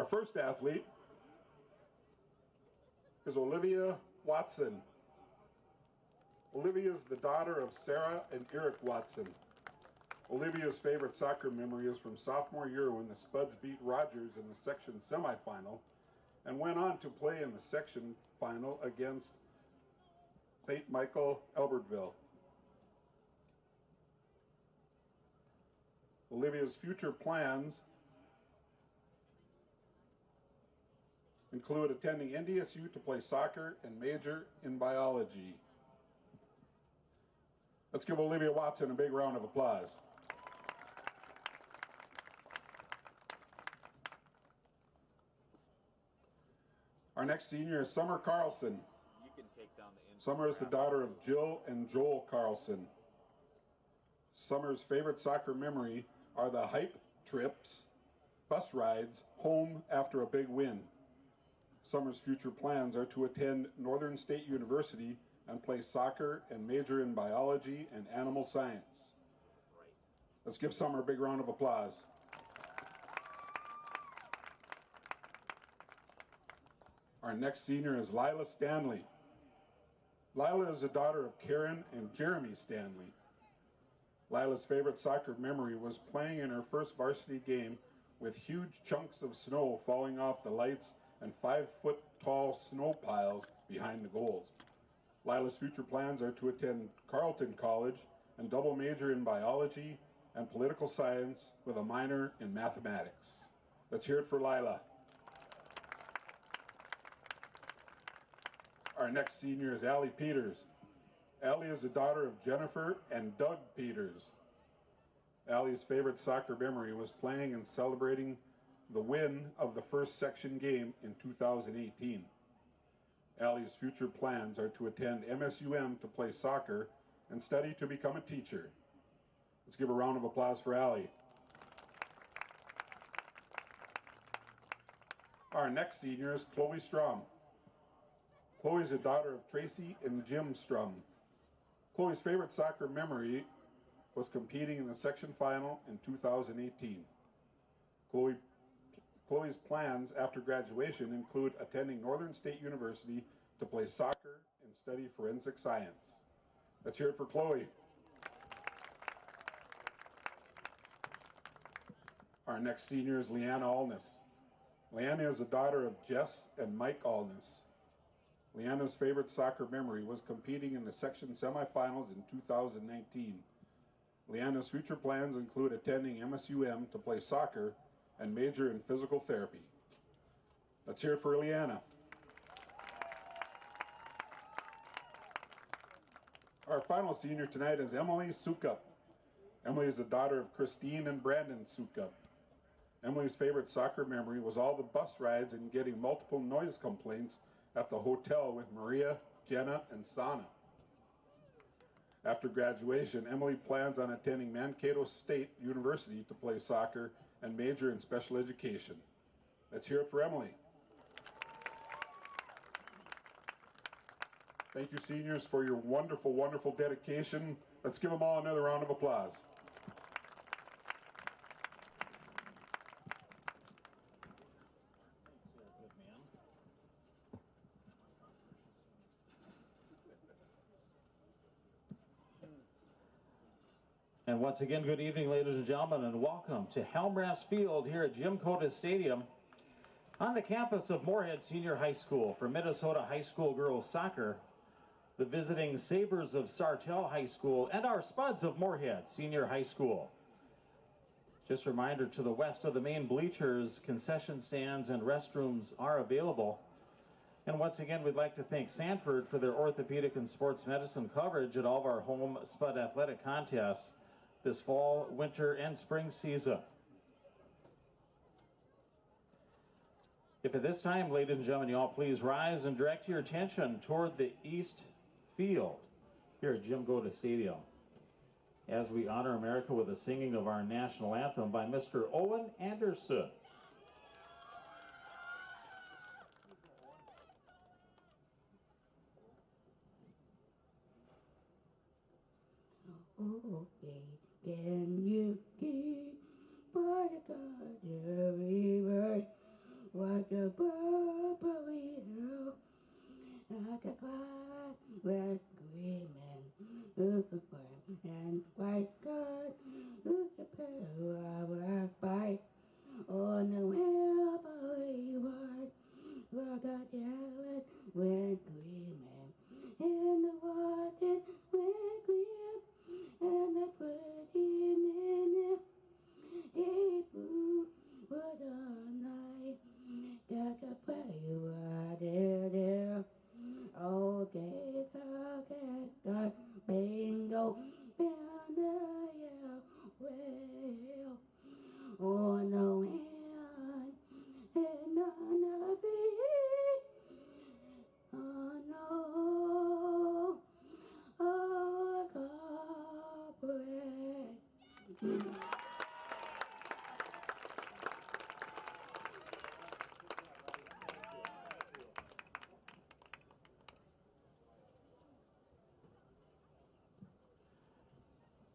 first athlete is Olivia Watson. Olivia is the daughter of Sarah and Eric Watson. Olivia's favorite soccer memory is from sophomore year when the Spuds beat Rogers in the section semifinal and went on to play in the section final against St. Michael Albertville. Olivia's future plans include attending NDSU to play soccer and major in biology. Let's give Olivia Watson a big round of applause. Our next senior is Summer Carlson. You can take down the Summer is the daughter of Jill and Joel Carlson. Summer's favorite soccer memory are the hype trips, bus rides home after a big win. Summer's future plans are to attend Northern State University and play soccer and major in biology and animal science. Let's give Summer a big round of applause. Our next senior is Lila Stanley. Lila is the daughter of Karen and Jeremy Stanley. Lila's favorite soccer memory was playing in her first varsity game with huge chunks of snow falling off the lights and 5-foot-tall snow piles behind the goals. Lila's future plans are to attend Carleton College and double major in biology and political science with a minor in mathematics. Let's hear it for Lila. Our next senior is Allie Peters. Allie is the daughter of Jennifer and Doug Peters. Allie's favorite soccer memory was playing and celebrating the win of the first section game in 2018. Allie's future plans are to attend MSUM to play soccer and study to become a teacher. Let's give a round of applause for Allie. Our next senior is Chloe Strom. Chloe is the daughter of Tracy and Jim Strom. Chloe's favorite soccer memory was competing in the section final in 2018. Chloe's plans after graduation include attending Northern State University to play soccer and study forensic science. Let's hear it for Chloe. Our next senior is Leanna Allness. Leanna is the daughter of Jess and Mike Allness. Leanna's favorite soccer memory was competing in the section semifinals in 2019. Leanna's future plans include attending MSUM to play soccer and major in physical therapy. Let's hear it for Leanna. Our final senior tonight is Emily Sukup. Emily is the daughter of Christine and Brandon Sukup. Emily's favorite soccer memory was all the bus rides and getting multiple noise complaints at the hotel with Maria, Jenna, and Sana. After graduation, Emily plans on attending Mankato State University to play soccer and major in special education. Let's hear it for Emily. Thank you, seniors, for your wonderful, wonderful dedication. Let's give them all another round of applause. And once again, good evening, ladies and gentlemen, and welcome to Helmrest Field here at Jim Cota Stadium on the campus of Moorhead Senior High School for Minnesota High School Girls Soccer, the visiting Sabres of Sartell High School, and our Spuds of Moorhead Senior High School. Just a reminder, to the west of the main bleachers, concession stands and restrooms are available. And once again, we'd like to thank Sanford for their orthopedic and sports medicine coverage at all of our home Spud athletic contests this fall, winter, and spring season. If at this time, ladies and gentlemen, you all please rise and direct your attention toward the east field here at Jim Cota Stadium as we honor America with the singing of our national anthem by Mr. Owen Anderson. Okay, can you keep by the God every right? Like a barbary hill, like a quiet red green man, who's a flame and white God, who's a pillar of black bite, on the Wilbury Wide, like a jealous red green man, in the water red green, and the pretty in deep blue was a night. That a prayer there. Okay, okay, bingo, bingo, yeah, well, oh no, and none of it, oh no, oh, corporate.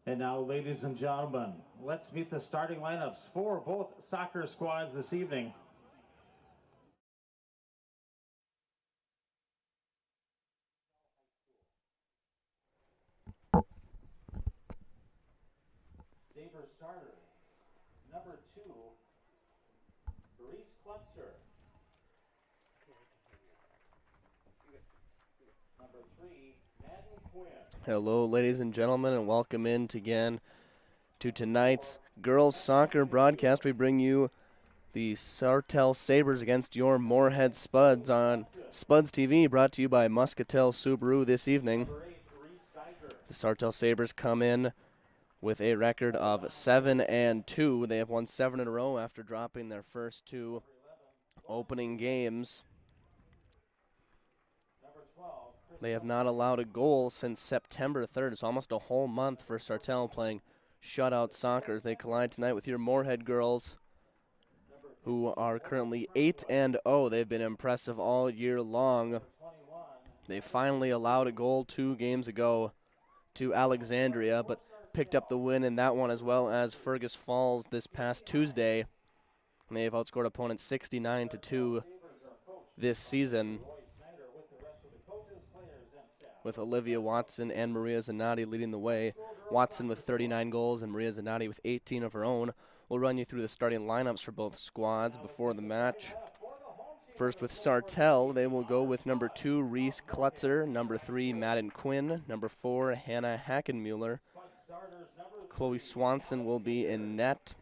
And now, ladies and gentlemen, let's meet the starting lineups for both soccer squads this evening. Saber starters, number 2, Reese Klutzer. Number 3, Madden Quinn. Hello, ladies and gentlemen, and welcome in again to tonight's girls soccer broadcast. We bring you the Sartell Sabres against your Moorhead Spuds on Spuds TV, brought to you by Muscatel Subaru this evening. The Sartell Sabres come in with a record of 7-2. They have won 7 in a row after dropping their first 2 opening games. They have not allowed a goal since September 3rd. It's almost a whole month for Sartell playing shutout soccer as they collide tonight with your Moorhead girls, who are currently 8-0. They've been impressive all year long. They finally allowed a goal 2 games ago to Alexandria, but picked up the win in that one as well as Fergus Falls this past Tuesday. And they've outscored opponents 69-2 this season, with Olivia Watson and Maria Zanotti leading the way. Watson with 39 goals and Maria Zanotti with 18 of her own. We'll run you through the starting lineups for both squads before the match. First with Sartell, they will go with number 2, Reese Klutzer, number 3, Madden Quinn, number 4, Hannah Hackenmuller. Chloe Swanson will be in net.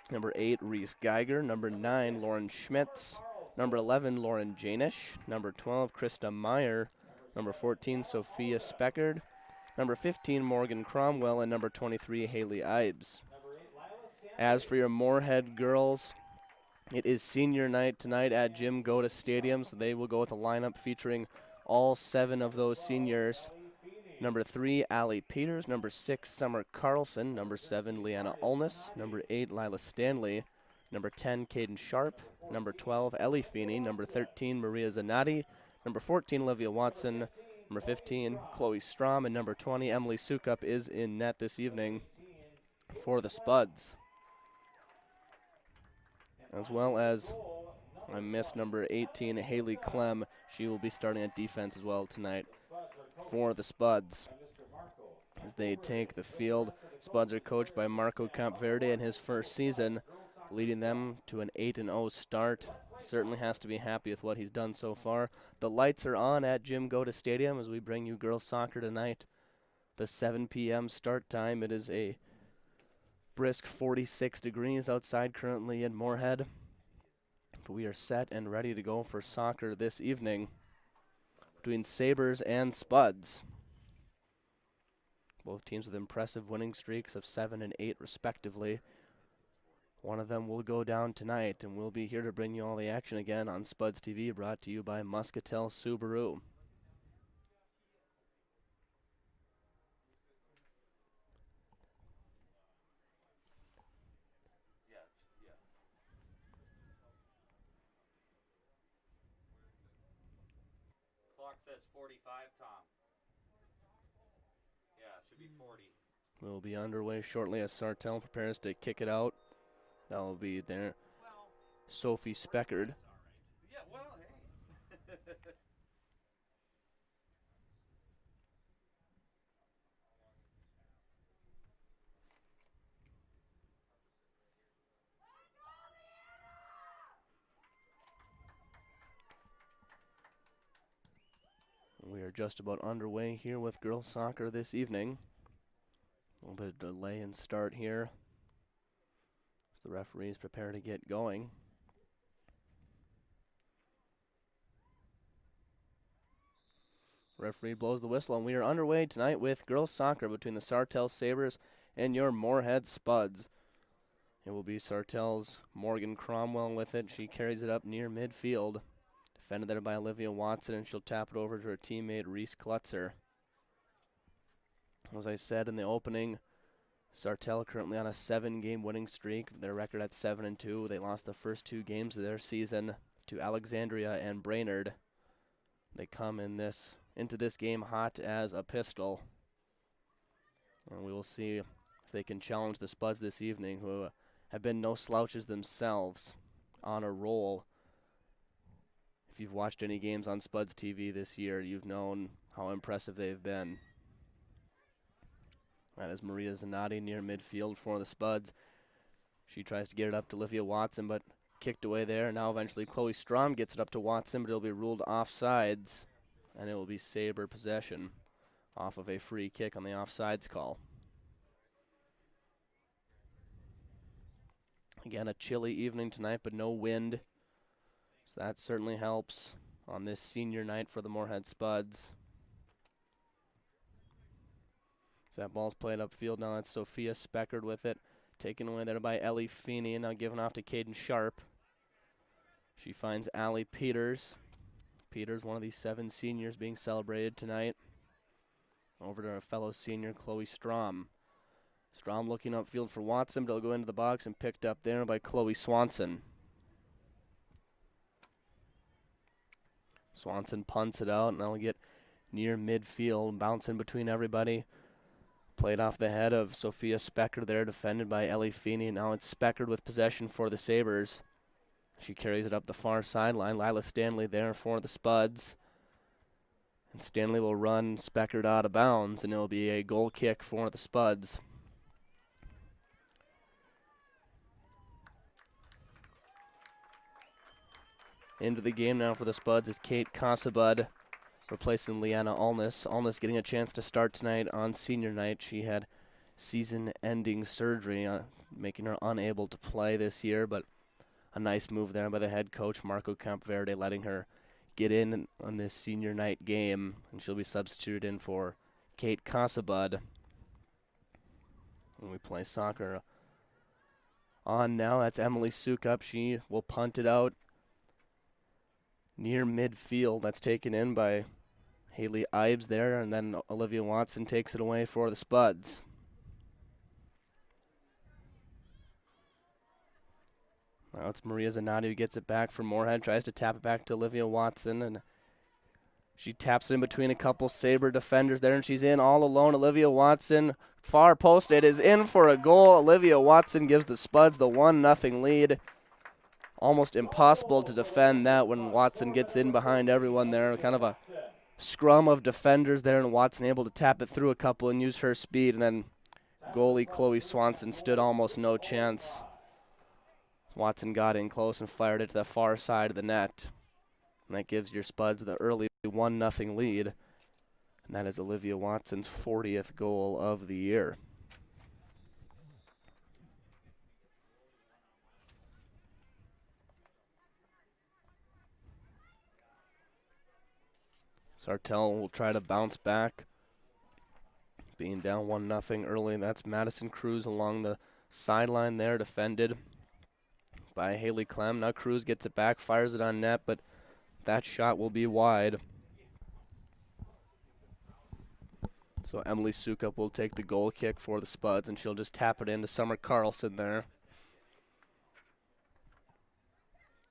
Number 8, Reese Geiger, number 9, Lauren Schmitz, number 11, Lauren Janish, number 12, Krista Meyer, number 14, Sophia Speckard, number 15, Morgan Cromwell, and number 23, Haley Ibes. As for your Moorhead girls, it is senior night tonight at Jim Goda Stadium, so they will go with a lineup featuring all 7 of those seniors. Number 3, Allie Peters, number 6, Summer Carlson, number 7, Leanna Ulness, number 8, Lila Stanley, number 10, Caden Sharp, number 12, Ellie Feeney, number 13, Maria Zanotti, number 14, Olivia Watson, number 15, Chloe Strom, and number 20, Emily Sukup is in net this evening for the Spuds. As well as, I missed number 18, Haley Clem. She will be starting at defense as well tonight for the Spuds as they take the field. Spuds are coached by Marco Campverde in his first season, leading them to an 8-0 start. Certainly has to be happy with what he's done so far. The lights are on at Jim Goda Stadium as we bring you girls soccer tonight. The 7 p.m. start time. It is a brisk 46 degrees outside currently in Moorhead. But we are set and ready to go for soccer this evening between Sabres and Spuds. Both teams with impressive winning streaks of 7 and 8 respectively. One of them will go down tonight, and we'll be here to bring you all the action again on Spuds TV, brought to you by Muscatel Subaru. Clock says 45, Tom. Yeah, it should be 40. We'll be underway shortly as Sartell prepares to kick it out. That will be there. Sophie Speckard just about underway here with girls soccer this evening. A little bit of delay in start here as the referees prepare to get going. Referee blows the whistle, and we are underway tonight with girls soccer between the Sartell Sabres and your Moorhead Spuds. It will be Sartell's Morgan Cromwell with it. She carries it up near midfield. Defended there by Olivia Watson, and she'll tap it over to her teammate Reese Klutzer. As I said in the opening, Sartell currently on a 7-game winning streak. Their record at 7-2. They lost the first 2 games of their season to Alexandria and Brainerd. They come into this game hot as a pistol. And we will see if they can challenge the Spuds this evening, who have been no slouches themselves, on a roll. If you've watched any games on Spuds TV this year, you've known how impressive they've been. That is Maria Zanotti near midfield for the Spuds. She tries to get it up to Olivia Watson, but kicked away there. Now eventually Chloe Strom gets it up to Watson, but it'll be ruled offsides, and it will be Sabre possession off of a free kick on the offsides call. Again, a chilly evening tonight, but no wind, so that certainly helps on this senior night for the Moorhead Spuds. So that ball's played upfield now. That's Sophia Speckard with it. Taken away there by Ellie Feeney, and now given off to Caden Sharp. She finds Allie Peters. Peters, one of these 7 seniors being celebrated tonight. Over to our fellow senior, Chloe Strom. Strom looking upfield for Watson, but it'll go into the box and picked up there by Chloe Swanson. Swanson punts it out, and that'll get near midfield, bouncing between everybody. Played off the head of Sophia Speckard there, defended by Ellie Feeney. Now it's Speckard with possession for the Sabres. She carries it up the far sideline. Lila Stanley there for the Spuds. And Stanley will run Speckard out of bounds, and it will be a goal kick for the Spuds. Into the game now for the Spuds is Kate Casabud, replacing Leanna Alness. Alness getting a chance to start tonight on senior night. She had season-ending surgery, making her unable to play this year, but a nice move there by the head coach, Marco Campverde, letting her get in on this senior night game, and she'll be substituted in for Kate Casabud. When we play soccer on now, that's Emily Sukup. She will punt it out near midfield. That's taken in by Haley Ives there, and then Olivia Watson takes it away for the Spuds. Now it's Maria Zanotti who gets it back from Moorhead, tries to tap it back to Olivia Watson, and she taps it in between a couple Sabre defenders there, and she's in all alone. Olivia Watson, far post, it is in for a goal. Olivia Watson gives the Spuds the 1-0 lead. Almost impossible to defend that when Watson gets in behind everyone there. Kind of a scrum of defenders there, and Watson able to tap it through a couple and use her speed, and then goalie Chloe Swanson stood almost no chance. Watson got in close and fired it to the far side of the net. And that gives your Spuds the early 1-0 lead. And that is Olivia Watson's 40th goal of the year. Sartell will try to bounce back, being down 1-0 early. That's Madison Cruz along the sideline there, defended by Haley Clem. Now Cruz gets it back, fires it on net, but that shot will be wide. So Emily Sukup will take the goal kick for the Spuds, and she'll just tap it into Summer Carlson there.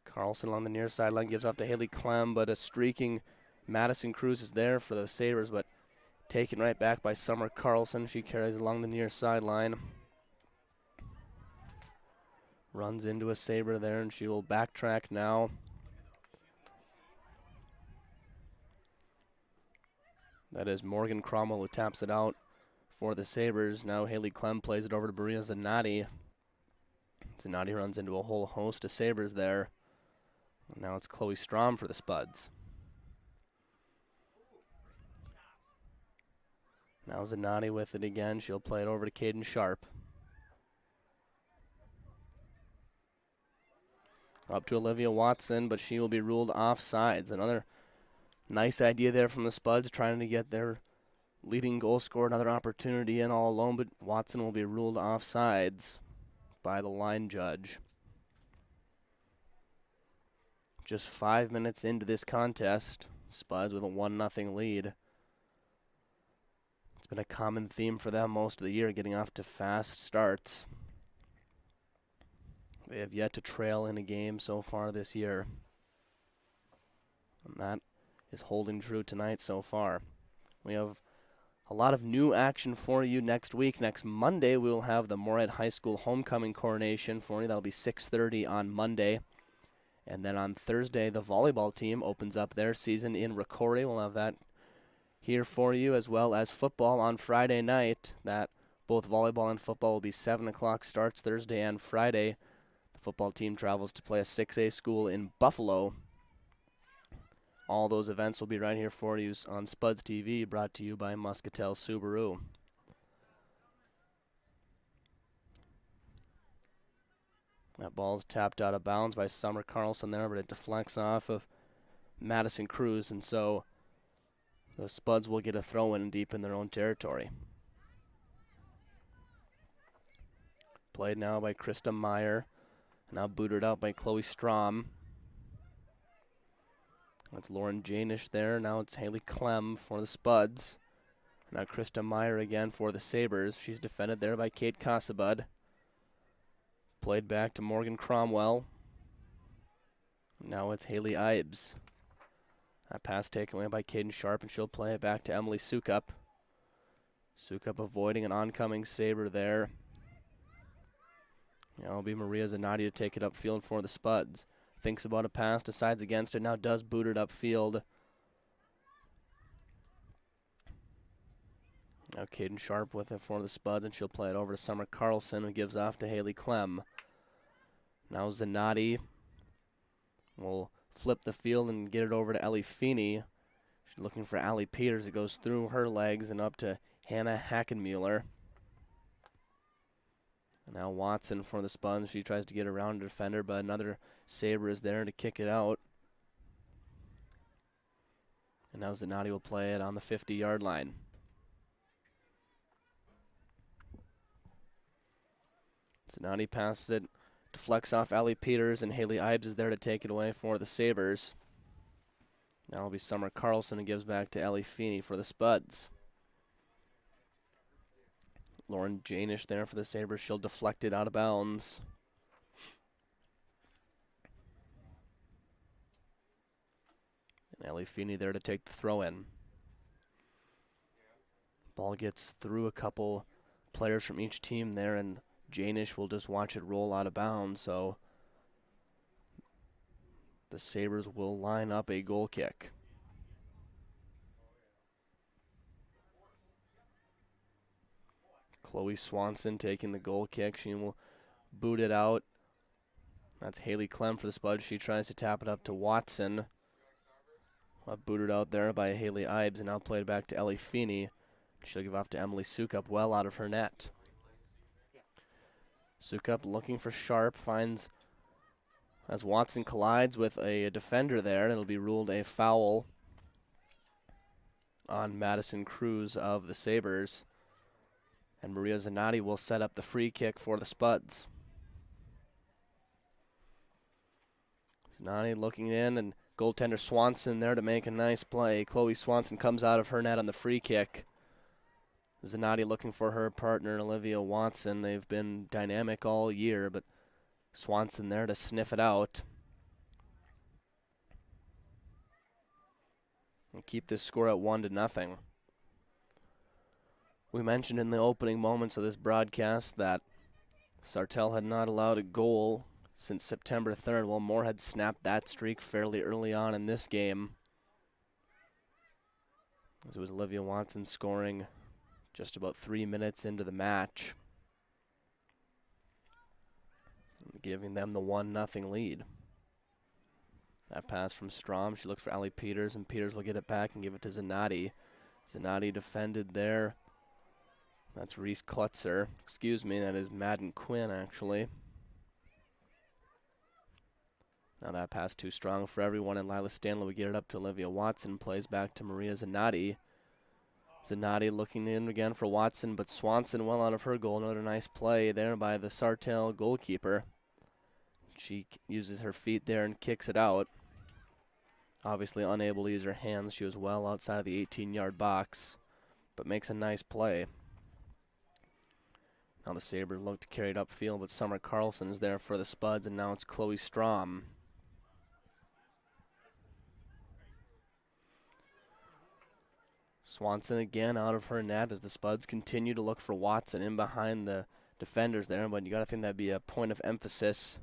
Carlson along the near sideline gives off to Haley Clem, but a streaking Madison Cruz is there for the Sabres, but taken right back by Summer Carlson. She carries along the near sideline. Runs into a Sabre there, and she will backtrack now. That is Morgan Cromwell who taps it out for the Sabres. Now Haley Clem plays it over to Maria Zanotti. Zanotti runs into a whole host of Sabres there. And now it's Chloe Strom for the Spuds. Now Zanotti with it again. She'll play it over to Caden Sharp. Up to Olivia Watson, but she will be ruled offsides. Another nice idea there from the Spuds, trying to get their leading goal scorer another opportunity in all alone, but Watson will be ruled offsides by the line judge. Just 5 minutes into this contest, Spuds with a 1-0 lead. It's been a common theme for them most of the year, getting off to fast starts. They have yet to trail in a game so far this year. And that is holding true tonight so far. We have a lot of new action for you next week. Next Monday, we will have the Moorhead High School homecoming coronation for you. That'll be 6:30 on Monday. And then on Thursday, the volleyball team opens up their season in Ricori. We'll have that here for you, as well as football on Friday night. That both volleyball and football will be 7 o'clock starts Thursday and Friday. The football team travels to play a 6A school in Buffalo. All those events will be right here for you on Spuds TV, brought to you by Muscatel Subaru. That ball's tapped out of bounds by Summer Carlson there, but it deflects off of Madison Cruz, and so the Spuds will get a throw-in deep in their own territory. Played now by Krista Meyer, now booted out by Chloe Strom. That's Lauren Janish there. Now it's Haley Clem for the Spuds. Now Krista Meyer again for the Sabres. She's defended there by Kate Casabud. Played back to Morgan Cromwell. Now it's Haley Ibes. That pass taken away by Caden Sharp, and she'll play it back to Emily Sukup. Sukup avoiding an oncoming Sabre there. Now it'll be Maria Zanotti to take it upfield for the Spuds. Thinks about a pass, decides against it, now does boot it upfield. Now Caden Sharp with it for the Spuds, and she'll play it over to Summer Carlson, who gives off to Haley Clem. Now Zanotti will flip the field and get it over to Ellie Feeney. She's looking for Allie Peters. It goes through her legs and up to Hannah Hackenmueller. And now Watson for the Spuds. She tries to get around a defender, but another Sabre is there to kick it out. And now Zanotti will play it on the 50-yard line. Zanotti passes it, deflects off Allie Peters, and Haley Ibes is there to take it away for the Sabres. Now it'll be Summer Carlson who gives back to Ellie Feeney for the Spuds. Lauren Janish there for the Sabres. She'll deflect it out of bounds. And Ellie Feeney there to take the throw in. Ball gets through a couple players from each team there, and Janish will just watch it roll out of bounds, so the Sabres will line up a goal kick. Chloe Swanson taking the goal kick. She will boot it out. That's Haley Clem for the Spuds. She tries to tap it up to Watson. Booted out there by Haley Ibes, and now played back to Ellie Feeney. She'll give off to Emily Sukup, well out of her net. Sukup looking for Sharp, finds as Watson collides with a defender there, and it'll be ruled a foul on Madison Cruz of the Sabres. And Maria Zanotti will set up the free kick for the Spuds. Zanotti looking in, and goaltender Swanson there to make a nice play. Chloe Swanson comes out of her net on the free kick. Zanotti looking for her partner, Olivia Watson. They've been dynamic all year, but Swanson there to sniff it out. And keep this score at 1-0. We mentioned in the opening moments of this broadcast that Sartell had not allowed a goal since September 3rd. Well, Moorhead snapped that streak fairly early on in this game, as it was Olivia Watson scoring just about 3 minutes into the match, giving them the 1-0 lead. That pass from Strom. She looks for Allie Peters, and Peters will get it back and give it to Zanotti. Zanotti defended there That's Reese Klutzer. Excuse me, that is Madden Quinn, actually. Now that pass too strong for everyone, and Lila Stanley would get it up to Olivia Watson. Plays back to Maria Zanotti. Zanotti looking in again for Watson, but Swanson well out of her goal. Another nice play there by the Sartell goalkeeper. She uses her feet there and kicks it out. Obviously unable to use her hands. She was well outside of the 18-yard box, but makes a nice play. Now the Sabres look to carry it upfield, but Summer Carlson is there for the Spuds, and now it's Chloe Strom. Swanson again out of her net as the Spuds continue to look for Watson in behind the defenders there, but you got to think that'd be a point of emphasis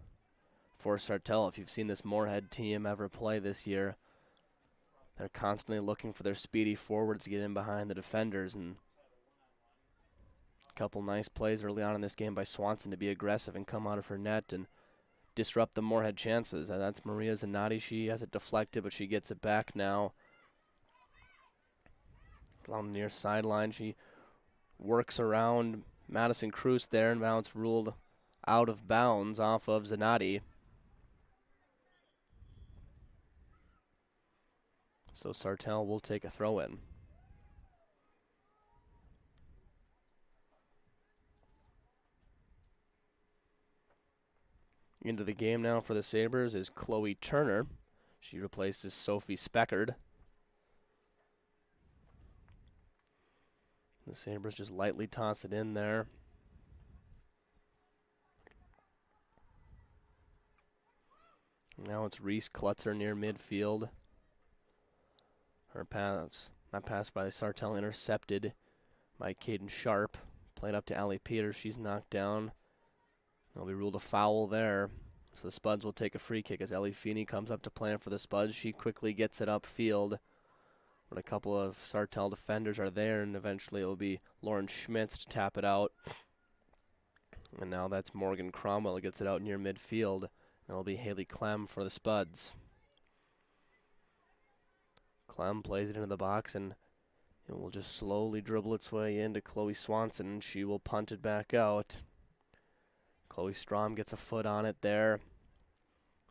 for Sartell. If you've seen this Moorhead team ever play this year, they're constantly looking for their speedy forwards to get in behind the defenders, and a couple nice plays early on in this game by Swanson to be aggressive and come out of her net and disrupt the Moorhead chances. That's Maria Zanotti. She has it deflected, but she gets it back now. Along the near sideline, she works around Madison Cruz there, and now it's ruled out of bounds off of Zanotti. So Sartell will take a throw in. Into the game now for the Sabres is Chloe Turner. She replaces Sophie Speckard. The Sabres just lightly toss it in there. Now it's Reese Klutzer near midfield. Her pass, that pass by Sartell intercepted by Caden Sharp. Played up to Allie Peters. She's knocked down. It'll be ruled a foul there. So the Spuds will take a free kick as Ellie Feeney comes up to plan for the Spuds. She quickly gets it upfield. But a couple of Sartell defenders are there, and eventually it will be Lauren Schmitz to tap it out. And now that's Morgan Cromwell who gets it out near midfield. And it'll be Haley Clem for the Spuds. Clem plays it into the box, and it will just slowly dribble its way into Chloe Swanson. She will punt it back out. Chloe Strom gets a foot on it there.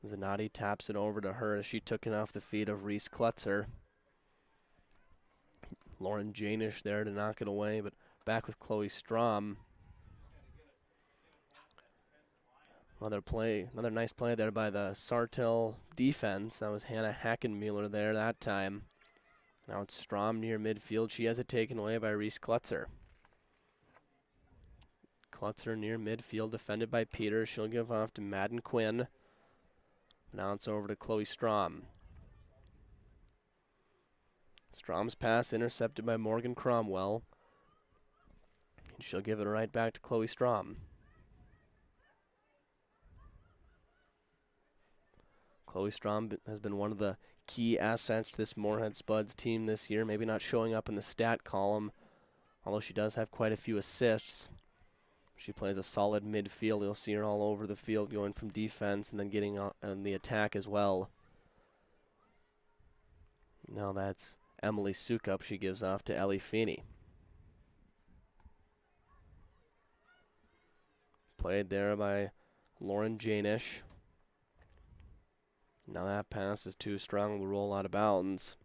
Zanotti taps it over to her as she took it off the feet of Reese Klutzer. Lauren Janish there to knock it away, but back with Chloe Strom. Another nice play there by the Sartell defense. That was Hannah Hackenmuller there that time. Now it's Strom near midfield. She has it taken away by Reese Klutzer. Klutzer near midfield, defended by Peters. She'll give off to Madden Quinn. Now it's over to Chloe Strom. Strom's pass intercepted by Morgan Cromwell. And she'll give it right back to Chloe Strom. Chloe Strom has been one of the key assets to this Moorhead Spuds team this year. Maybe not showing up in the stat column, although she does have quite a few assists. She plays a solid midfield. You'll see her all over the field going from defense and then getting on the attack as well. Now that's Emily Sukup. She gives off to Ellie Feeney. Played there by Lauren Janish. Now that pass is too strong, will roll out of bounds.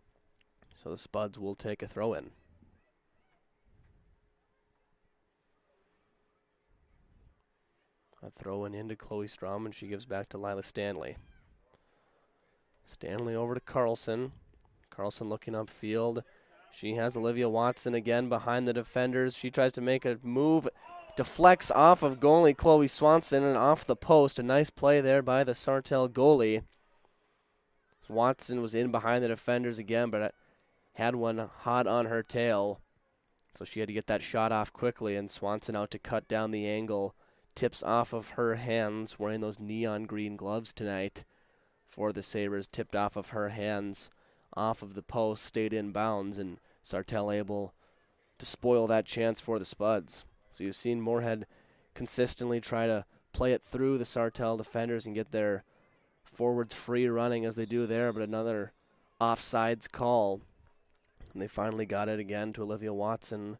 So the Spuds will take a throw in. A throw in into Chloe Strom, and she gives back to Lila Stanley. Stanley over to Carlson. Carlson looking upfield. She has Olivia Watson again behind the defenders. She tries to make a move, deflects off of goalie Chloe Swanson and off the post. A nice play there by the Sartell goalie. Watson was in behind the defenders again, but had one hot on her tail. So she had to get that shot off quickly, and Swanson out to cut down the angle. Tips off of her hands, wearing those neon green gloves tonight for the Sabres. Tipped off of her hands, off of the post, stayed in bounds, and Sartell able to spoil that chance for the Spuds. So you've seen Moorhead consistently try to play it through the Sartell defenders and get their forwards free running as they do there, but another offsides call. And they finally got it again to Olivia Watson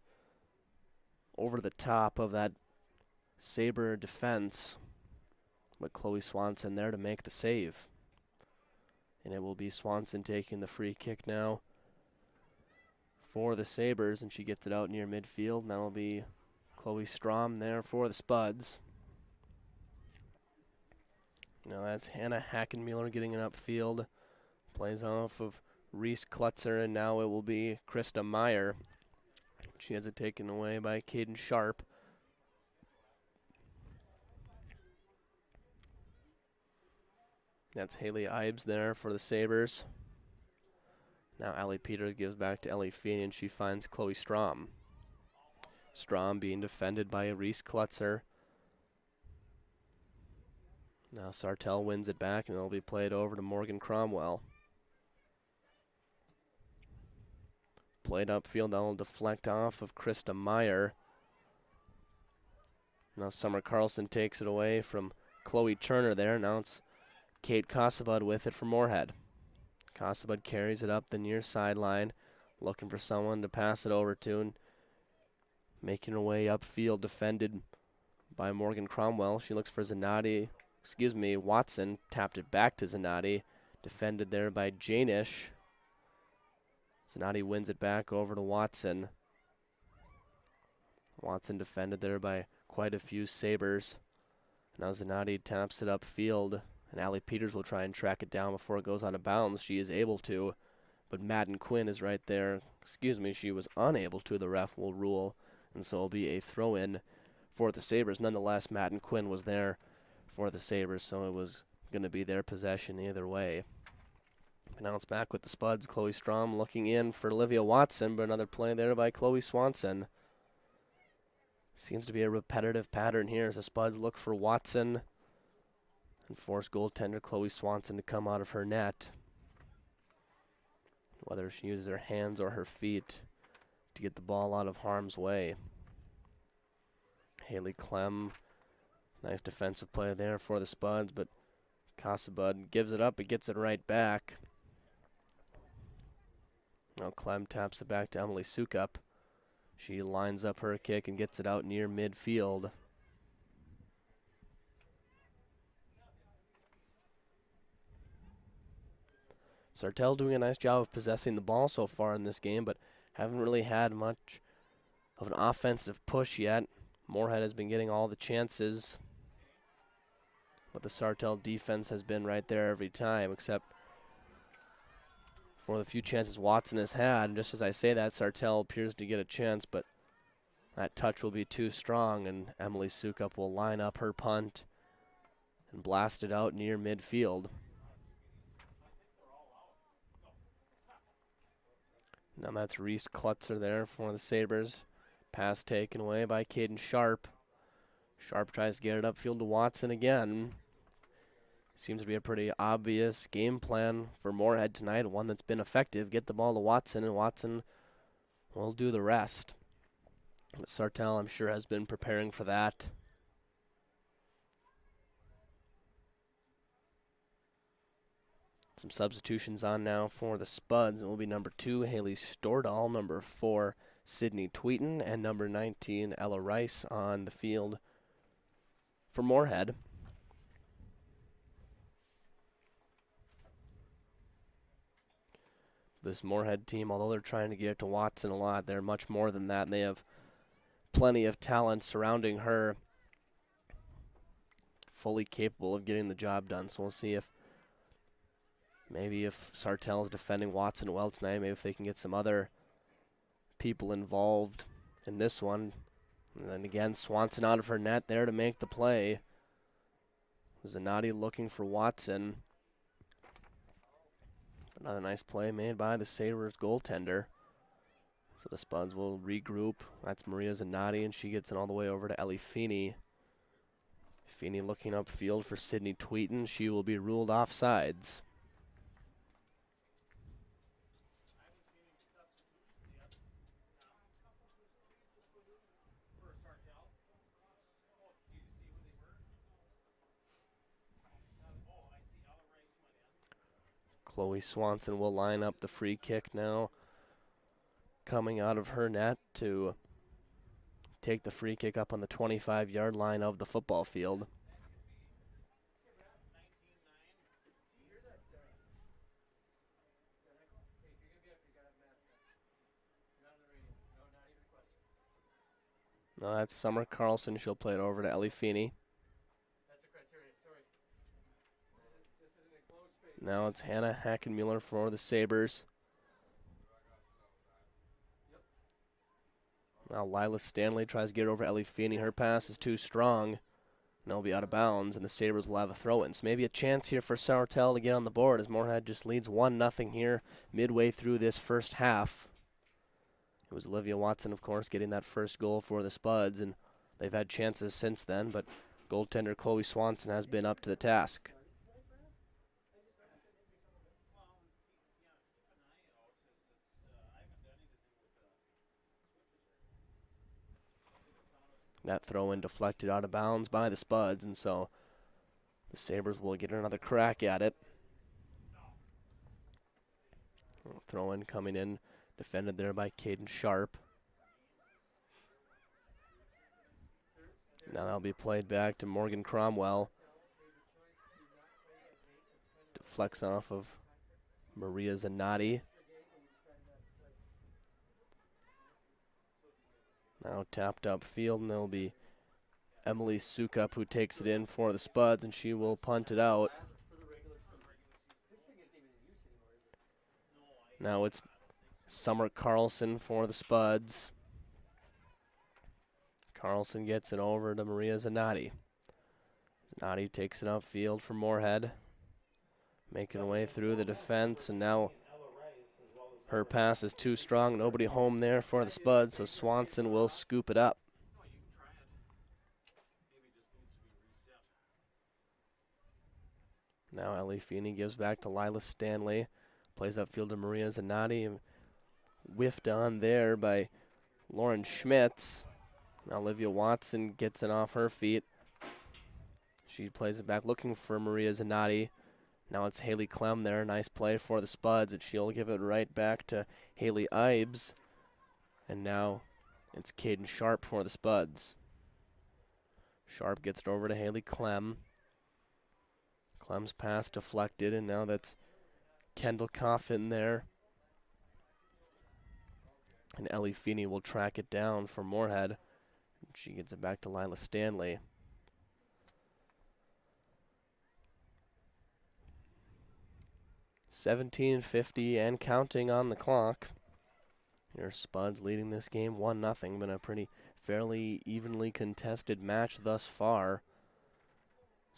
over the top of that Sabre defense. But Chloe Swanson there to make the save. And it will be Swanson taking the free kick now for the Sabres, and she gets it out near midfield, and that'll be Chloe Strom there for the Spuds. Now that's Hannah Hackenmuller getting it upfield. Plays off of Reese Klutzer, and now it will be Krista Meyer. She has it taken away by Caden Sharp. That's Haley Ibes there for the Sabres. Now Allie Peters gives back to Ellie Feeney, and she finds Chloe Strom. Strom being defended by Reese Klutzer. Now Sartell wins it back, and it'll be played over to Morgan Cromwell. Played upfield, that'll deflect off of Krista Meyer. Now Summer Carlson takes it away from Chloe Turner there. Now it's Kate Cossabud with it for Moorhead. Cossabud carries it up the near sideline, looking for someone to pass it over to, and making her way upfield, defended by Morgan Cromwell. She looks for Watson, tapped it back to Zanatti, defended there by Janish. Zanatti wins it back over to Watson. Watson defended there by quite a few Sabres. Now Zanatti taps it upfield, and Allie Peters will try and track it down before it goes out of bounds. She is able to, but Madden Quinn is right there. She was unable to, the ref will rule, and so it'll be a throw-in for the Sabres. Nonetheless, Madden Quinn was there for the Sabres, so it was going to be their possession either way. Now it's back with the Spuds. Chloe Strom looking in for Olivia Watson, but another play there by Chloe Swanson. Seems to be a repetitive pattern here as the Spuds look for Watson and force goaltender Chloe Swanson to come out of her net. Whether she uses her hands or her feet to get the ball out of harm's way. Haley Clem, nice defensive play there for the Spuds, but Cossabud gives it up, but gets it right back. Now Clem taps it back to Emily Sukup. She lines up her kick and gets it out near midfield. Sartell doing a nice job of possessing the ball so far in this game, but haven't really had much of an offensive push yet. Moorhead has been getting all the chances, but the Sartell defense has been right there every time, except for the few chances Watson has had. And just as I say that, Sartell appears to get a chance, but that touch will be too strong, and Emily Sukup will line up her punt and blast it out near midfield. Now that's Reese Klutzer there for the Sabres. Pass taken away by Caden Sharp. Sharp tries to get it upfield to Watson again. Seems to be a pretty obvious game plan for Moorhead tonight, one that's been effective. Get the ball to Watson, and Watson will do the rest. But Sartell, I'm sure, has been preparing for that. Some substitutions on now for the Spuds. It will be number 2, Haley Stordahl, number 4, Sydney Tweeton, and number 19, Ella Rice on the field for Moorhead. This Moorhead team, although they're trying to get it to Watson a lot, they're much more than that. And they have plenty of talent surrounding her, fully capable of getting the job done. So we'll see if Sartell is defending Watson well tonight, maybe if they can get some other people involved in this one. And then again, Swanson out of her net there to make the play. Zanatti looking for Watson. Another nice play made by the Sabres goaltender. So the Spuds will regroup. That's Maria Zanatti, and she gets it all the way over to Ellie Feeney. Feeney looking upfield for Sydney Tweeton. She will be ruled offsides. Chloe Swanson will line up the free kick now, coming out of her net to take the free kick up on the 25-yard line of the football field. No, that's Summer Carlson. She'll play it over to Ellie Feeney. Now it's Hannah Hackenmuller for the Sabres. Now Lila Stanley tries to get over Ellie Feeney. Her pass is too strong. And it'll be out of bounds, and the Sabres will have a throw-in. So maybe a chance here for Sartell to get on the board as Moorhead just leads 1-0 here midway through this first half. It was Olivia Watson, of course, getting that first goal for the Spuds, and they've had chances since then, but goaltender Chloe Swanson has been up to the task. That throw-in deflected out of bounds by the Spuds, and so the Sabres will get another crack at it. Throw-in coming in, defended there by Caden Sharp. Now that'll be played back to Morgan Cromwell. Deflects off of Maria Zanotti. Now tapped upfield, and there'll be Emily Sukup who takes it in for the Spuds, and she will punt it out. Now it's Summer Carlson for the Spuds. Carlson gets it over to Maria Zanotti. Zanotti takes it upfield for Moorhead. Making her way through the defense, and now her pass is too strong. Nobody home there for the Spuds, so Swanson will scoop it up. Now Ellie Feeney gives back to Lila Stanley. Plays upfield to Maria Zanotti. Whiffed on there by Lauren Schmitz. Now Olivia Watson gets it off her feet. She plays it back looking for Maria Zanotti. Now it's Haley Clem there. Nice play for the Spuds, and she'll give it right back to Haley Ibes. And now it's Caden Sharp for the Spuds. Sharp gets it over to Haley Clem. Clem's pass deflected, and now that's Kendall Coffin there. And Ellie Feeney will track it down for Moorhead. She gets it back to Lila Stanley. $17:50 and counting on the clock. Your Spuds leading this game 1-0. Been a pretty fairly evenly contested match thus far.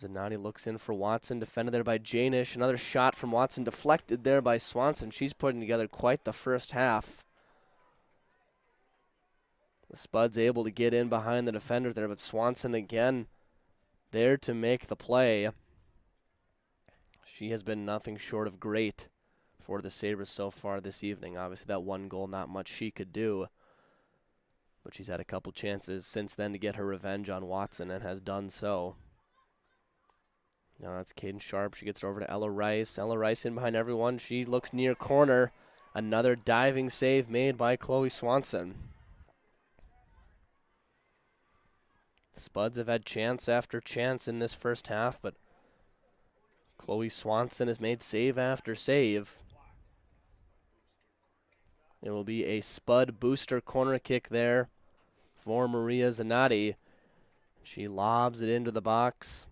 Zanotti looks in for Watson, defended there by Janish. Another shot from Watson deflected there by Swanson. She's putting together quite the first half. The Spuds able to get in behind the defenders there, but Swanson again there to make the play. She has been nothing short of great for the Sabres so far this evening. Obviously, that one goal, not much she could do. But she's had a couple chances since then to get her revenge on Watson and has done so. Now that's Caden Sharp. She gets over to Ella Rice. Ella Rice in behind everyone. She looks near corner. Another diving save made by Chloe Swanson. Spuds have had chance after chance in this first half, but Chloe Swanson has made save after save. It will be a Spud booster corner kick there for Maria Zanotti. She lobs it into the box.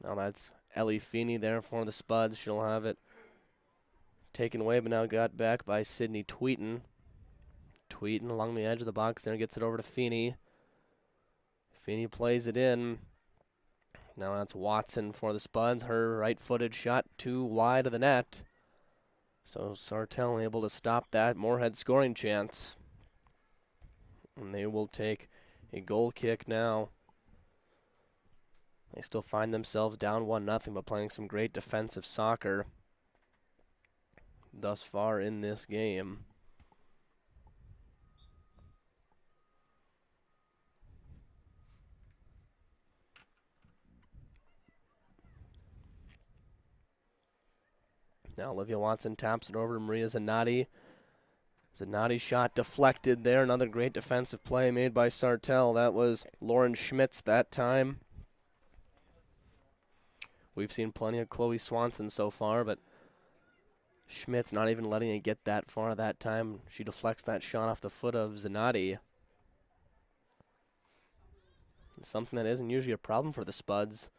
Now that's Ellie Feeney there for the Spuds. She'll have it taken away, but now got back by Sydney Tweeton. Tweeton along the edge of the box there, gets it over to Feeney. Feeney plays it in. Now that's Watson for the Spuds. Her right-footed shot too wide of the net. So Sartell able to stop that Moorhead scoring chance. And they will take a goal kick now. They still find themselves down 1-0, but playing some great defensive soccer thus far in this game. Now Olivia Watson taps it over to Maria Zanotti. Zanotti shot deflected there. Another great defensive play made by Sartell. That was Lauren Schmitz that time. We've seen plenty of Chloe Swanson so far, but Schmitz not even letting it get that far that time. She deflects that shot off the foot of Zanotti. Something that isn't usually a problem for the Spuds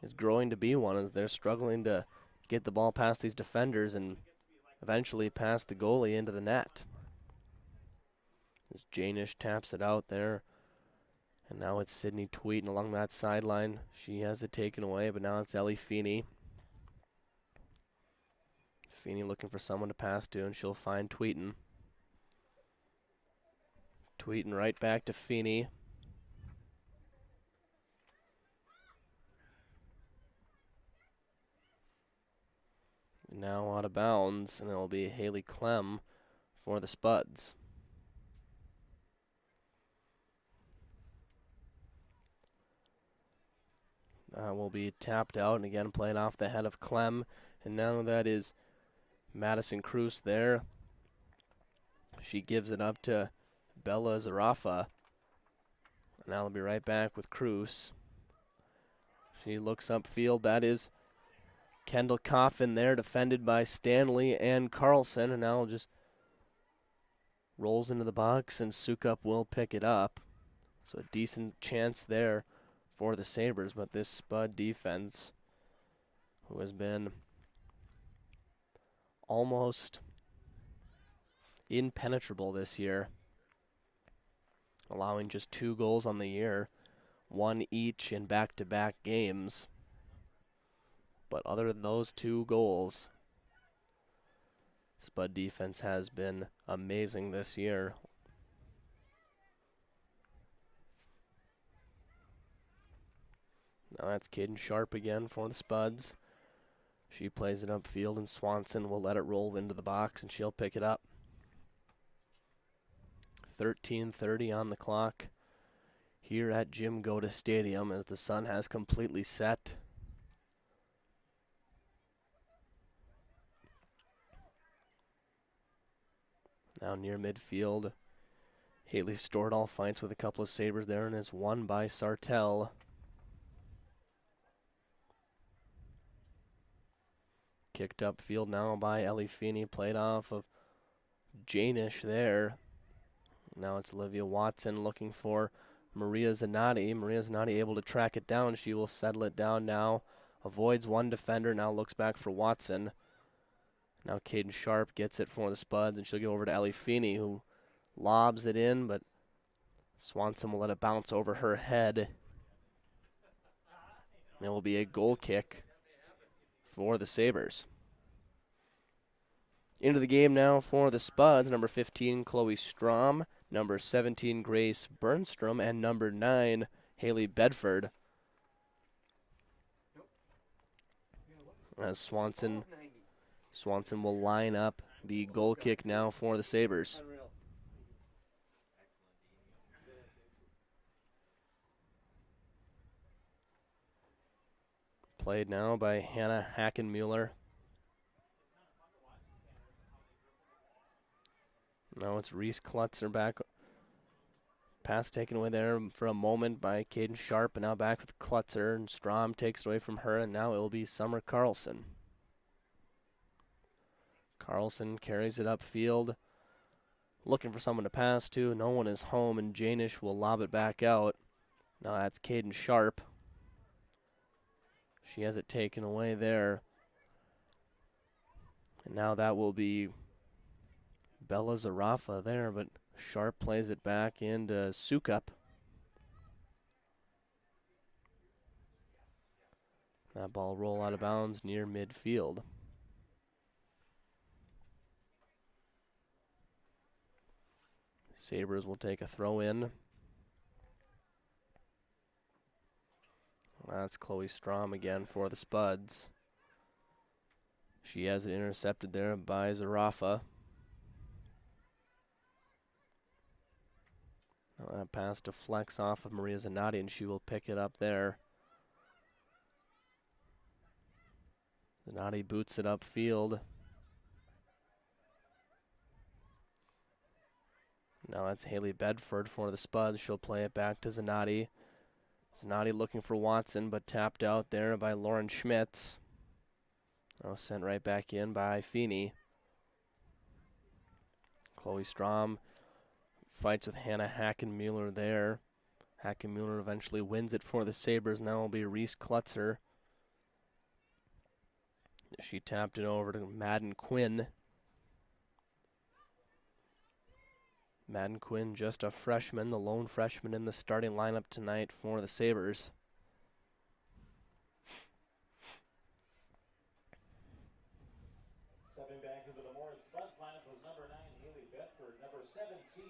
is growing to be one, as they're struggling to get the ball past these defenders and eventually past the goalie into the net. As Janish taps it out there. And now it's Sydney Tweeten along that sideline. She has it taken away, but now it's Ellie Feeney. Feeney looking for someone to pass to, and she'll find Tweeten. Tweeten right back to Feeney. Now out of bounds, and it'll be Haley Clem for the Spuds. Will be tapped out, and again playing off the head of Clem. And now that is Madison Cruz there. She gives it up to Bella Zarafa. And I'll be right back with Cruz. She looks upfield. That is Kendall Coffin there, defended by Stanley and Carlson. And now just rolls into the box, and Sukup will pick it up. So a decent chance there for the Sabres, but this Spud defense, who has been almost impenetrable this year, allowing just 2 goals on the year, 1 each in back-to-back games. But other than those 2 goals, Spud defense has been amazing this year. Now that's Caden Sharp again for the Spuds. She plays it upfield, and Swanson will let it roll into the box, and she'll pick it up. 13:30 on the clock here at Jim Goda Stadium as the sun has completely set. Now near midfield, Haley Stordahl fights with a couple of Sabres there and is won by Sartell. Kicked upfield now by Ellie Feeney, played off of Janish there. Now it's Olivia Watson looking for Maria Zanotti. Maria Zanotti able to track it down. She will settle it down now. Avoids one defender, now looks back for Watson. Now Caden Sharp gets it for the Spuds, and she'll go over to Ellie Feeney, who lobs it in, but Swanson will let it bounce over her head. There will be a goal kick for the Sabres. Into the game now for the Spuds, number 15, Chloe Strom, number 17, Grace Bernstrom, and number 9, Haley Bedford. As Swanson will line up the goal kick now for the Sabres. Played now by Hannah Hackenmuller. Now it's Reese Klutzer back. Pass taken away there for a moment by Caden Sharp, and now back with Klutzer, and Strom takes it away from her, and now it will be Summer Carlson. Carlson carries it upfield, looking for someone to pass to. No one is home, and Janish will lob it back out. Now that's Caden Sharp. She has it taken away there. And now that will be Bella Zarafa there, but Sharp plays it back into Sukup. That ball roll out of bounds near midfield. Sabres will take a throw in. That's Chloe Strom again for the Spuds. She has it intercepted there by Zarafa. That pass deflects off of Maria Zanotti, and she will pick it up there. Zanotti boots it upfield. Now that's Haley Bedford for the Spuds. She'll play it back to Zanotti. Zanotti looking for Watson, but tapped out there by Lauren Schmitz. Now sent right back in by Feeney. Chloe Strom fights with Hannah Hackenmuller there. Hackenmuller eventually wins it for the Sabres. Now it'll be Reese Klutzer. She tapped it over to Madden Quinn. Madden Quinn, just a freshman, the lone freshman in the starting lineup tonight for the Sabres. Stepping back into the Moorhead Spuds lineup was number 9, Haley Bedford, number 17.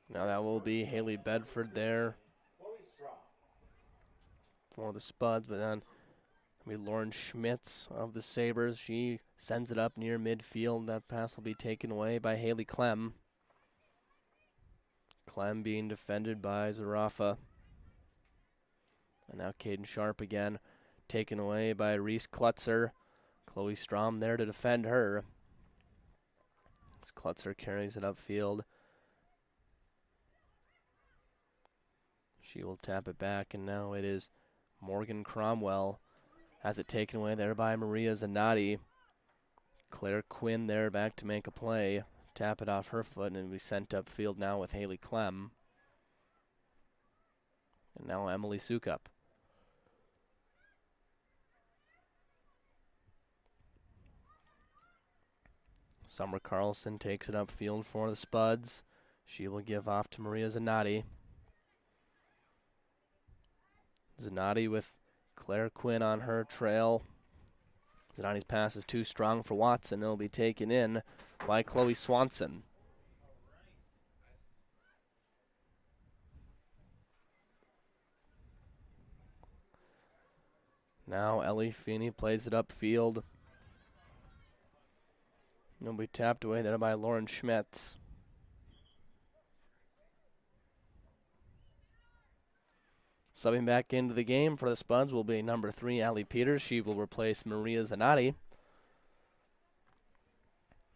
Now that will be Haley Bedford there Chloe Strom. for the Spuds, but then it'll be Lauren Schmitz of the Sabres. She sends it up near midfield. That pass will be taken away by Haley Clem. Clem being defended by Zarafa. And now Caden Sharp again, taken away by Reese Klutzer. Chloe Strom there to defend her. As Klutzer carries it upfield. She will tap it back, and now it is Morgan Cromwell. Has it taken away there by Maria Zanotti. Claire Quinn there back to make a play. Tap it off her foot, and it'll be sent upfield now with Haley Clem. And now Emily Sukup. Summer Carlson takes it upfield for the Spuds. She will give off to Maria Zanotti. Zanotti with Claire Quinn on her trail. Zanotti's pass is too strong for Watson. It'll be taken in by Chloe Swanson. Now Ellie Feeney plays it upfield. It'll be tapped away there by Lauren Schmitz. Subbing back into the game for the Spuds will be number 3, Allie Peters. She will replace Maria Zanotti.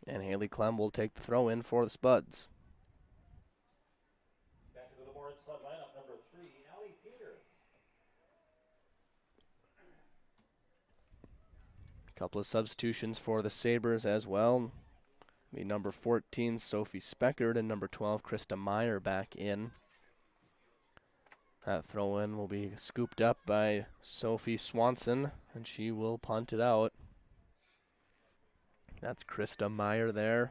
And Haley Clem will take the throw in for the Spuds. Back into the Moorhead Spud lineup, number 3, Allie Peters. A couple of substitutions for the Sabres as well. Be number 14, Sophie Speckert, and number 12, Krista Meyer back in. That throw-in will be scooped up by Sophie Swanson, and she will punt it out. That's Krista Meyer there.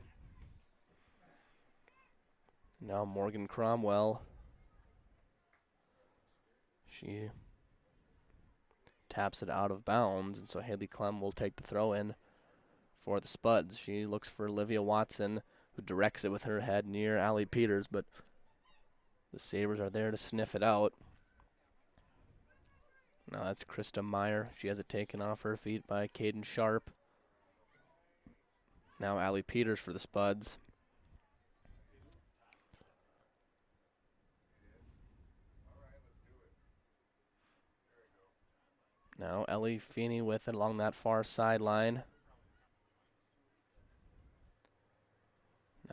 Now Morgan Cromwell. She taps it out of bounds, and so Haley Clem will take the throw-in for the Spuds. She looks for Olivia Watson, who directs it with her head near Allie Peters, but the Sabres are there to sniff it out. Now that's Krista Meyer. She has it taken off her feet by Caden Sharp. Now Allie Peters for the Spuds. Now Ellie Feeney with it along that far sideline.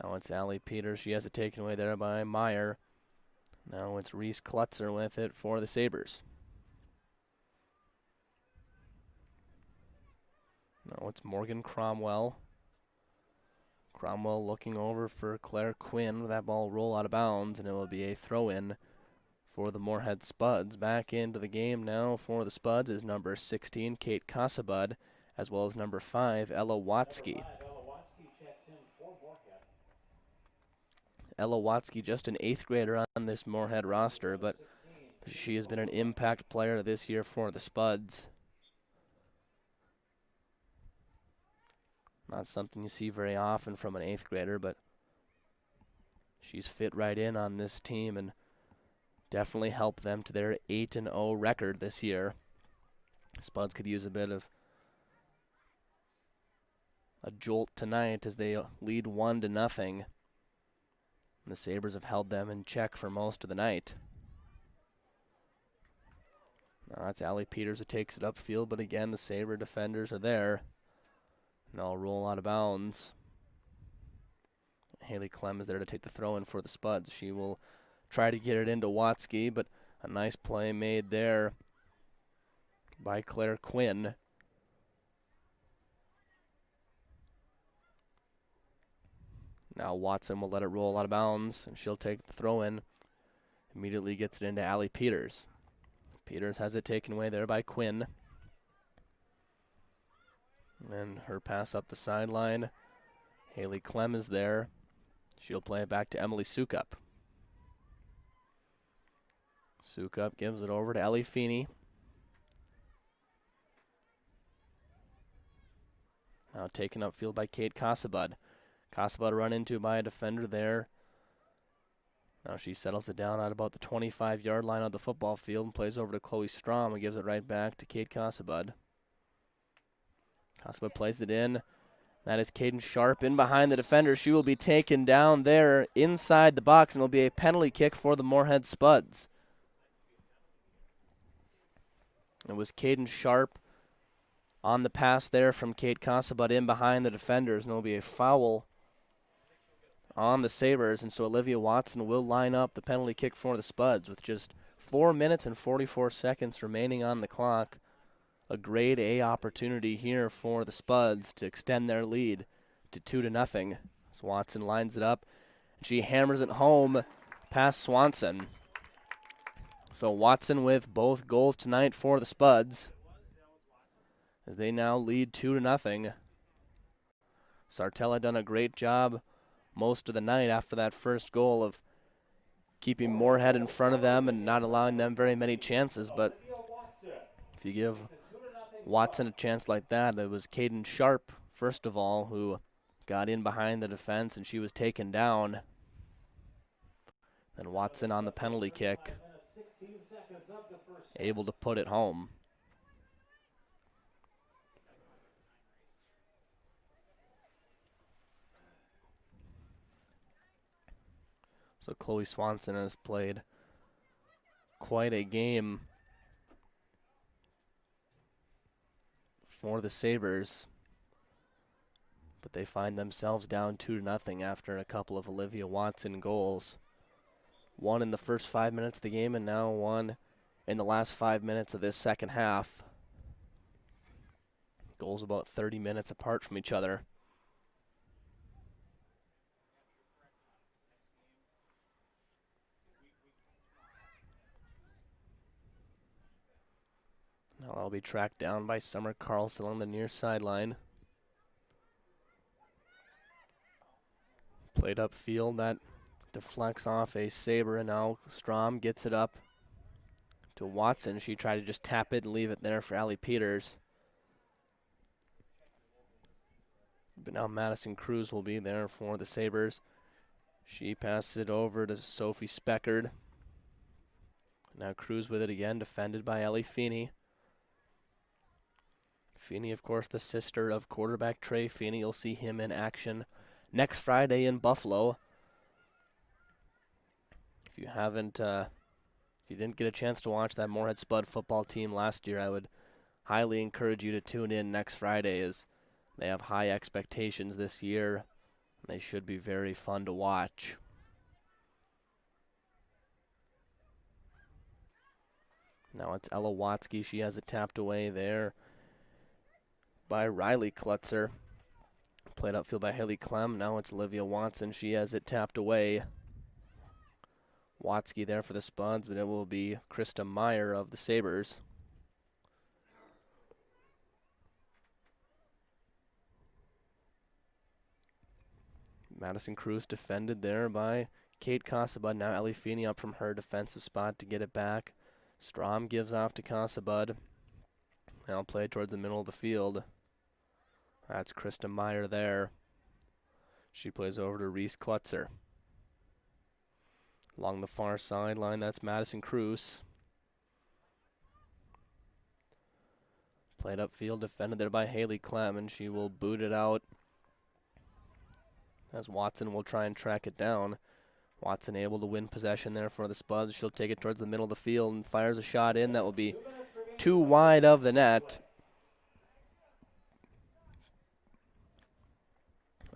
Now it's Allie Peters. She has it taken away there by Meyer. Now it's Reese Klutzer with it for the Sabres. Now it's Morgan Cromwell. Cromwell looking over for Claire Quinn. That ball roll out of bounds, and it will be a throw-in for the Moorhead Spuds. Back into the game now for the Spuds is number 16, Kate Cassabud, as well as number 5, Ella Watsky. Ella Watsky, just an 8th grader on this Moorhead roster, but she has been an impact player this year for the Spuds. Not something you see very often from an 8th grader, but she's fit right in on this team and definitely helped them to their 8-0 record this year. Spuds could use a bit of a jolt tonight as they lead 1-0. The Sabres have held them in check for most of the night. Now that's Allie Peters who takes it upfield, but again, the Sabre defenders are there. And they'll roll out of bounds. Haley Clem is there to take the throw in for the Spuds. She will try to get it into Watsky, but a nice play made there by Claire Quinn. Now Watson will let it roll out of bounds, and she'll take the throw in. Immediately gets it into Allie Peters. Peters has it taken away there by Quinn. And her pass up the sideline. Haley Clem is there. She'll play it back to Emily Sukup. Sukup gives it over to Ellie Feeney. Now taken upfield by Kate Casabud. Casabud run into by a defender there. Now she settles it down at about the 25-yard line of the football field and plays over to Chloe Strom, who gives it right back to Kate Casabud. Casabud plays it in. That is Caden Sharp in behind the defender. She will be taken down there inside the box, and it will be a penalty kick for the Moorhead Spuds. It was Caden Sharp on the pass there from Kate Casabud in behind the defenders, and it will be a foul on the Sabres, and so Olivia Watson will line up the penalty kick for the Spuds with just 4 minutes and 44 seconds remaining on the clock. A grade A opportunity here for the Spuds to extend their lead to 2-0. So Watson lines it up, and she hammers it home past Swanson. So Watson with both goals tonight for the Spuds, as they now lead 2-0. Sartell had done a great job most of the night after that first goal of keeping Moorhead in front of them and not allowing them very many chances. But if you give Watson a chance like that, it was Caden Sharp, first of all, who got in behind the defense, and she was taken down. Then Watson on the penalty kick, able to put it home. So Chloe Swanson has played quite a game for the Sabres, but they find themselves down 2-0 after a couple of Olivia Watson goals. One in the first 5 minutes of the game, and now one in the last 5 minutes of this second half. Goals about 30 minutes apart from each other. Now I'll be tracked down by Summer Carlson on the near sideline. Played upfield, that deflects off a Sabre, and now Strom gets it up to Watson. She tried to just tap it and leave it there for Allie Peters. But now Madison Cruz will be there for the Sabres. She passes it over to Sophie Speckard. Now Cruz with it again, defended by Ellie Feeney. Feeney, of course, the sister of quarterback Trey Feeney. You'll see him in action next Friday in Buffalo. If you didn't get a chance to watch that Moorhead Spud football team last year, I would highly encourage you to tune in next Friday, as they have high expectations this year. They should be very fun to watch. Now it's Ella Watsky. She has it tapped away there by Riley Klutzer. Played upfield by Haley Clem. Now it's Olivia Watson. She has it tapped away. Watsky there for the Spuds, but it will be Krista Meyer of the Sabres. Madison Cruz defended there by Kate Casabud. Now Ellie Feeney up from her defensive spot to get it back. Strom gives off to Casabud. Now play towards the middle of the field. That's Krista Meyer there. She plays over to Reese Klutzer. Along the far sideline, that's Madison Cruz. Played upfield, defended there by Haley Clem, and she will boot it out as Watson will try and track it down. Watson able to win possession there for the Spuds. She'll take it towards the middle of the field and fires a shot in. That will be too wide of the net,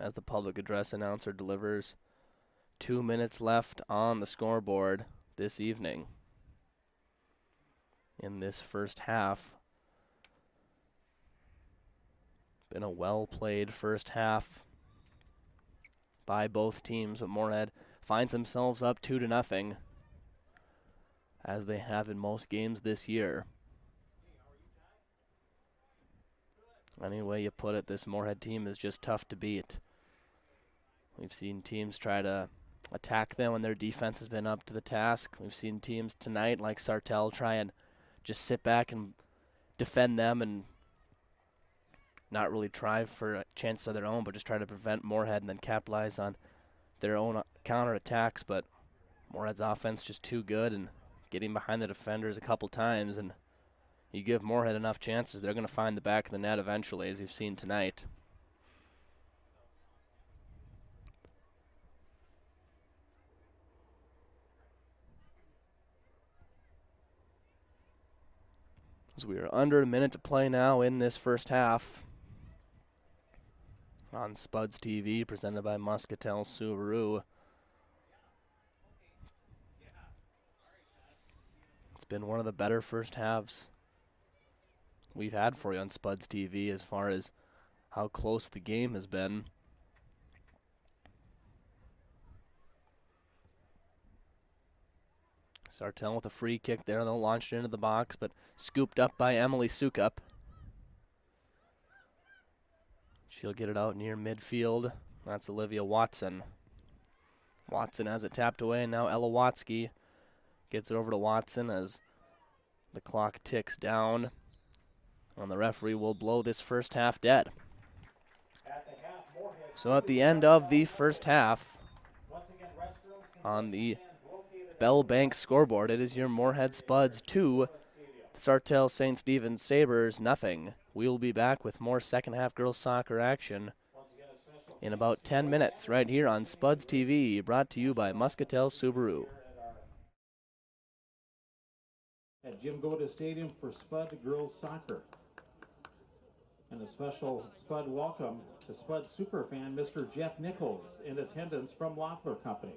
as the public address announcer delivers. 2 minutes left on the scoreboard this evening in this first half. Been a well-played first half by both teams, but Moorhead finds themselves up 2-0, as they have in most games this year. Any way you put it, this Moorhead team is just tough to beat. We've seen teams try to attack them when their defense has been up to the task. We've seen teams tonight like Sartell try and just sit back and defend them and not really try for a chance of their own, but just try to prevent Moorhead and then capitalize on their own counterattacks. But Moorhead's offense just too good, and getting behind the defenders a couple times, and you give Moorhead enough chances, they're going to find the back of the net eventually, as you've seen tonight. As we are under a minute to play now in this first half on Spuds TV, presented by Muscatel Subaru. It's been one of the better first halves we've had for you on Spuds TV as far as how close the game has been. Sartell with a free kick there. They'll launch it into the box, but scooped up by Emily Sukup. She'll get it out near midfield. That's Olivia Watson. Watson has it tapped away, and now Ella Watsky gets it over to Watson as the clock ticks down. And the referee will blow this first half dead. So at the end of the first half, on the Bell Bank scoreboard, it is your Moorhead Spuds 2, Sartell St. Stephen's Sabres nothing. We will be back with more second half girls soccer action in about 10 minutes right here on Spuds TV, brought to you by Muscatel Subaru. At Jim Goda Stadium for Spud Girls Soccer. And a special Spud welcome to Spud superfan Mr. Jeff Nichols in attendance from Loeffler Companies.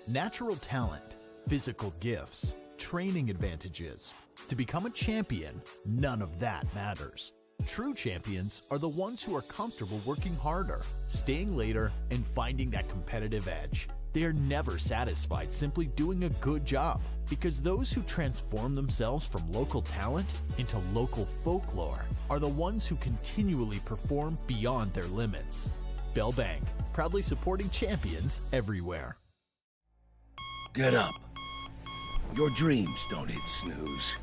Natural talent, physical gifts, training advantages. To become a champion, none of that matters. True champions are the ones who are comfortable working harder, staying later, and finding that competitive edge. They are never satisfied simply doing a good job, because those who transform themselves from local talent into local folklore are the ones who continually perform beyond their limits. Bell Bank, proudly supporting champions everywhere. Get up. Your dreams don't hit snooze.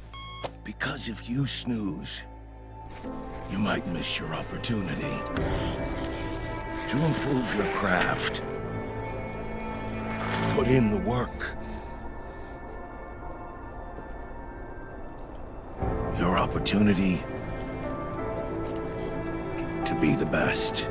Because if you snooze, you might miss your opportunity to improve your craft. Put in the work. Your opportunity to be the best.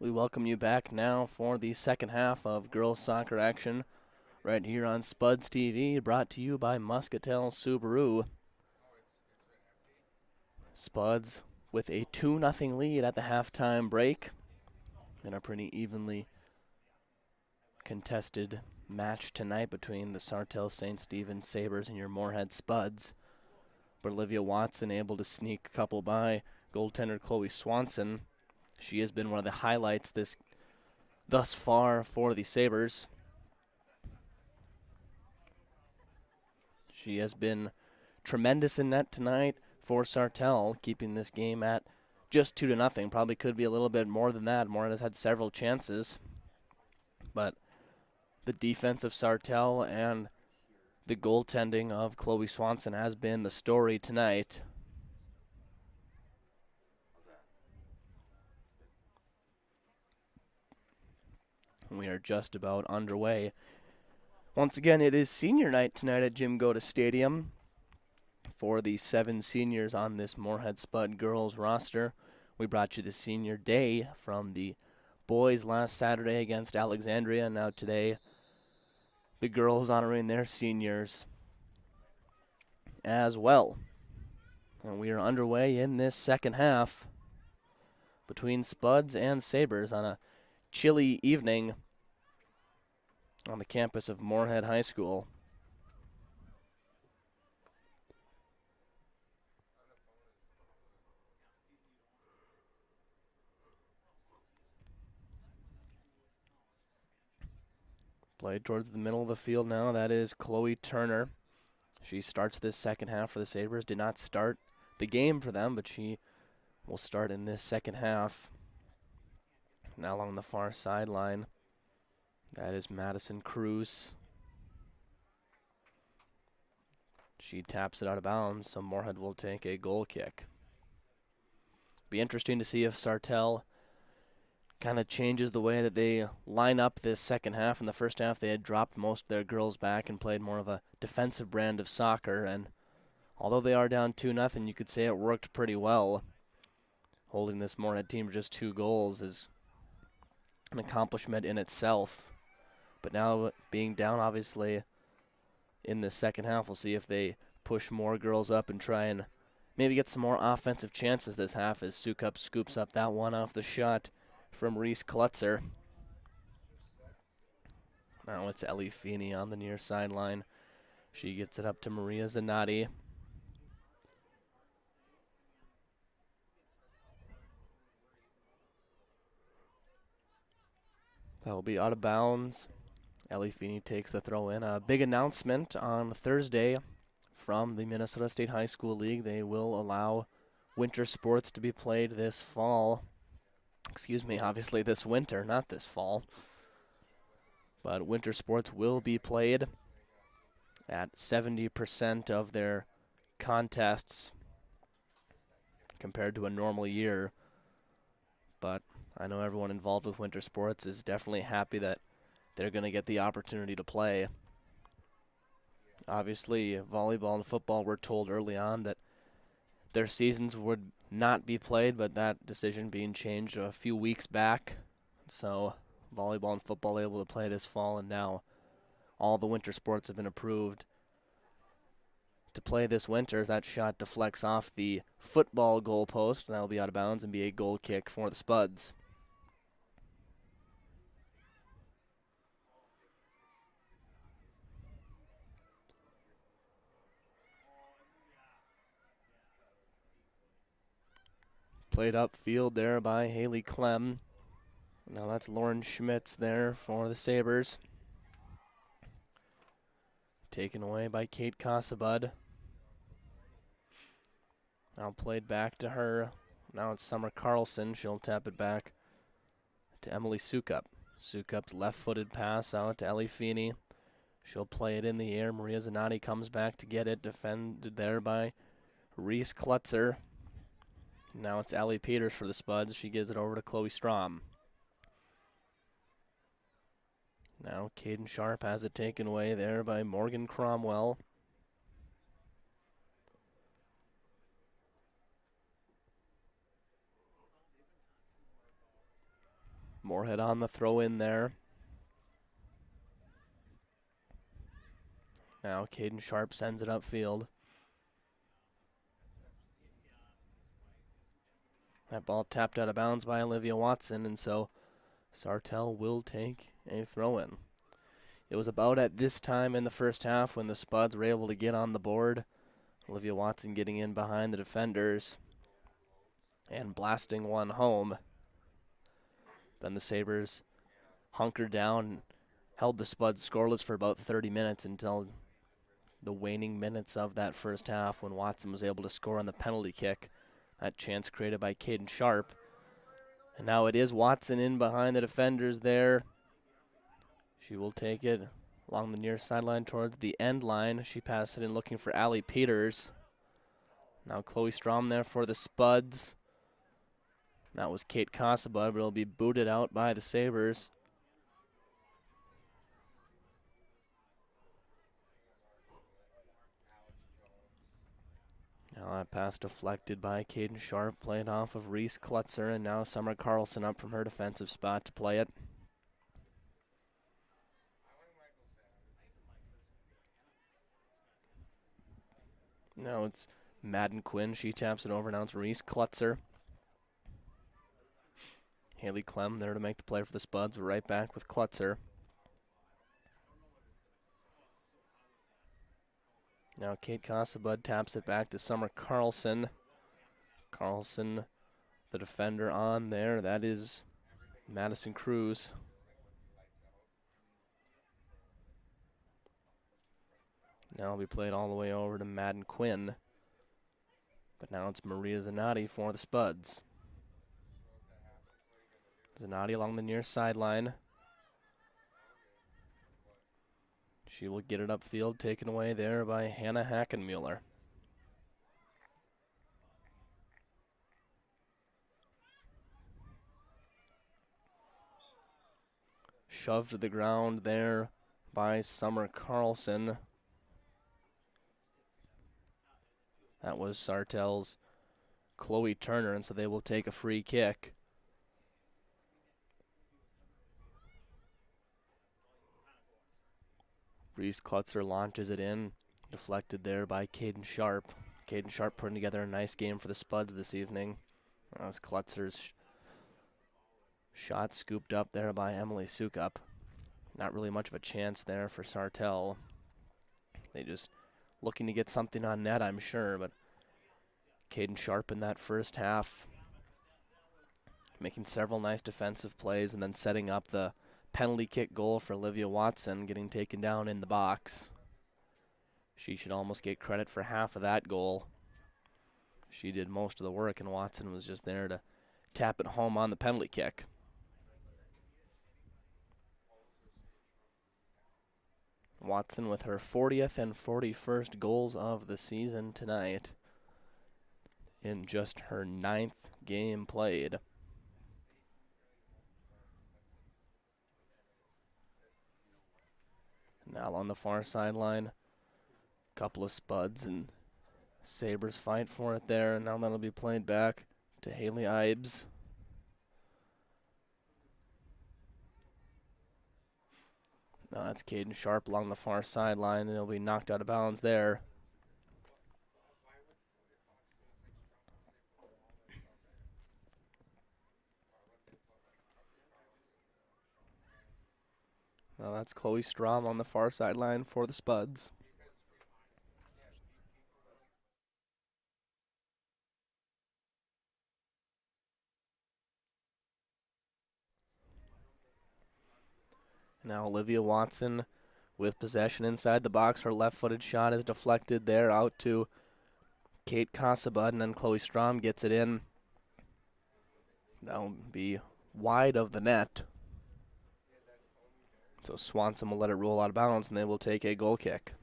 We welcome you back now for the second half of girls soccer action right here on Spuds TV, brought to you by Muscatel Subaru. Spuds with a 2-0 lead at the halftime break in a pretty evenly contested match tonight between the Sartell St. Stephen Sabres and your Moorhead Spuds. But Olivia Watson able to sneak a couple by goaltender Chloe Swanson. She has been one of the highlights thus far for the Sabres. She has been tremendous in net tonight for Sartell, keeping this game at just 2-0. Probably could be a little bit more than that. Moorhead has had several chances, but the defense of Sartell and the goaltending of Chloe Swanson has been the story tonight. We are just about underway. Once again, it is senior night tonight at Jim Goda Stadium for the 7 seniors on this Moorhead Spud girls roster. We brought you the senior day from the boys last Saturday against Alexandria, and now today the girls honoring their seniors as well. And we are underway in this second half between Spuds and Sabres on a chilly evening on the campus of Moorhead High School. Played towards the middle of the field now. That is Chloe Turner. She starts this second half for the Sabres. Did not start the game for them, but she will start in this second half. Now along the far sideline, that is Madison Cruz. She taps it out of bounds, so Moorhead will take a goal kick. Be interesting to see if Sartell kind of changes the way that they line up this second half. In the first half, they had dropped most of their girls back and played more of a defensive brand of soccer, and although they are down 2-0, you could say it worked pretty well. Holding this Moorhead team to just 2 goals is an accomplishment in itself. But now being down, obviously, in the second half, we'll see if they push more girls up and try and maybe get some more offensive chances this half as Sukup scoops up that one off the shot from Reese Klutzer. Now it's Ellie Feeney on the near sideline. She gets it up to Maria Zanotti. That will be out of bounds. Ellie Feeney takes the throw in. A big announcement on Thursday from the Minnesota State High School League. They will allow winter sports to be played this fall. Excuse me, obviously this winter, not this fall. But winter sports will be played at 70% of their contests compared to a normal year. But I know everyone involved with winter sports is definitely happy that they're going to get the opportunity to play. Obviously, volleyball and football were told early on that their seasons would not be played, but that decision being changed a few weeks back. So volleyball and football able to play this fall, and now all the winter sports have been approved to play this winter. That shot deflects off the football goalpost, and that will be out of bounds and be a goal kick for the Spuds. Played upfield there by Haley Clem. Now that's Lauren Schmitz there for the Sabres. Taken away by Kate Casabud. Now played back to her. Now it's Summer Carlson. She'll tap it back to Emily Sukup. Sukup's left-footed pass out to Ellie Feeney. She'll play it in the air. Maria Zanotti comes back to get it. Defended there by Reese Klutzer. Now it's Allie Peters for the Spuds. She gives it over to Chloe Strom. Now Caden Sharp has it taken away there by Morgan Cromwell. Moorhead on the throw in there. Now Caden Sharp sends it upfield. That ball tapped out of bounds by Olivia Watson, and so Sartell will take a throw-in. It was about at this time in the first half when the Spuds were able to get on the board. Olivia Watson getting in behind the defenders and blasting one home. Then the Sabres hunkered down and held the Spuds scoreless for about 30 minutes until the waning minutes of that first half when Watson was able to score on the penalty kick. That chance created by Caden Sharp. And now it is Watson in behind the defenders there. She will take it along the near sideline towards the end line. She passed it in looking for Allie Peters. Now Chloe Strom there for the Spuds. That was Kate Casabud, but it'll be booted out by the Sabres. Now that pass deflected by Caden Sharp, played off of Reese Klutzer, and now Summer Carlson up from her defensive spot to play it. Now it's Madden Quinn. She taps it over. Now it's Reese Klutzer. Haley Clem there to make the play for the Spuds. We're right back with Klutzer. Now Kate Casabud taps it back to Summer Carlson. Carlson, the defender on there. That is Madison Cruz. Now it'll be played all the way over to Madden Quinn. But now it's Maria Zanotti for the Spuds. Zanotti along the near sideline. She will get it upfield, taken away there by Hannah Hackenmuller. Shoved to the ground there by Summer Carlson. That was Sartell's Chloe Turner, and so they will take a free kick. Reese Klutzer launches it in, deflected there by Caden Sharp. Caden Sharp putting together a nice game for the Spuds this evening. That was Klutzer's shot scooped up there by Emily Sukup. Not really much of a chance there for Sartell. They just looking to get something on net, I'm sure, but Caden Sharp in that first half making several nice defensive plays and then setting up the penalty kick goal for Olivia Watson, getting taken down in the box. She should almost get credit for half of that goal. She did most of the work, and Watson was just there to tap it home on the penalty kick. Watson with her 40th and 41st goals of the season tonight in just her 9th game played. Now on the far sideline, a couple of Spuds and Sabres fight for it there, and now that'll be played back to Haley Ibes. Now that's Caden Sharp along the far sideline, and it'll be knocked out of bounds there. Now that's Chloe Strom on the far sideline for the Spuds. Now Olivia Watson with possession inside the box. Her left-footed shot is deflected there out to Kate Casabud, and then Chloe Strom gets it in. That'll be wide of the net. So Swanson will let it roll out of bounds, and they will take a goal kick.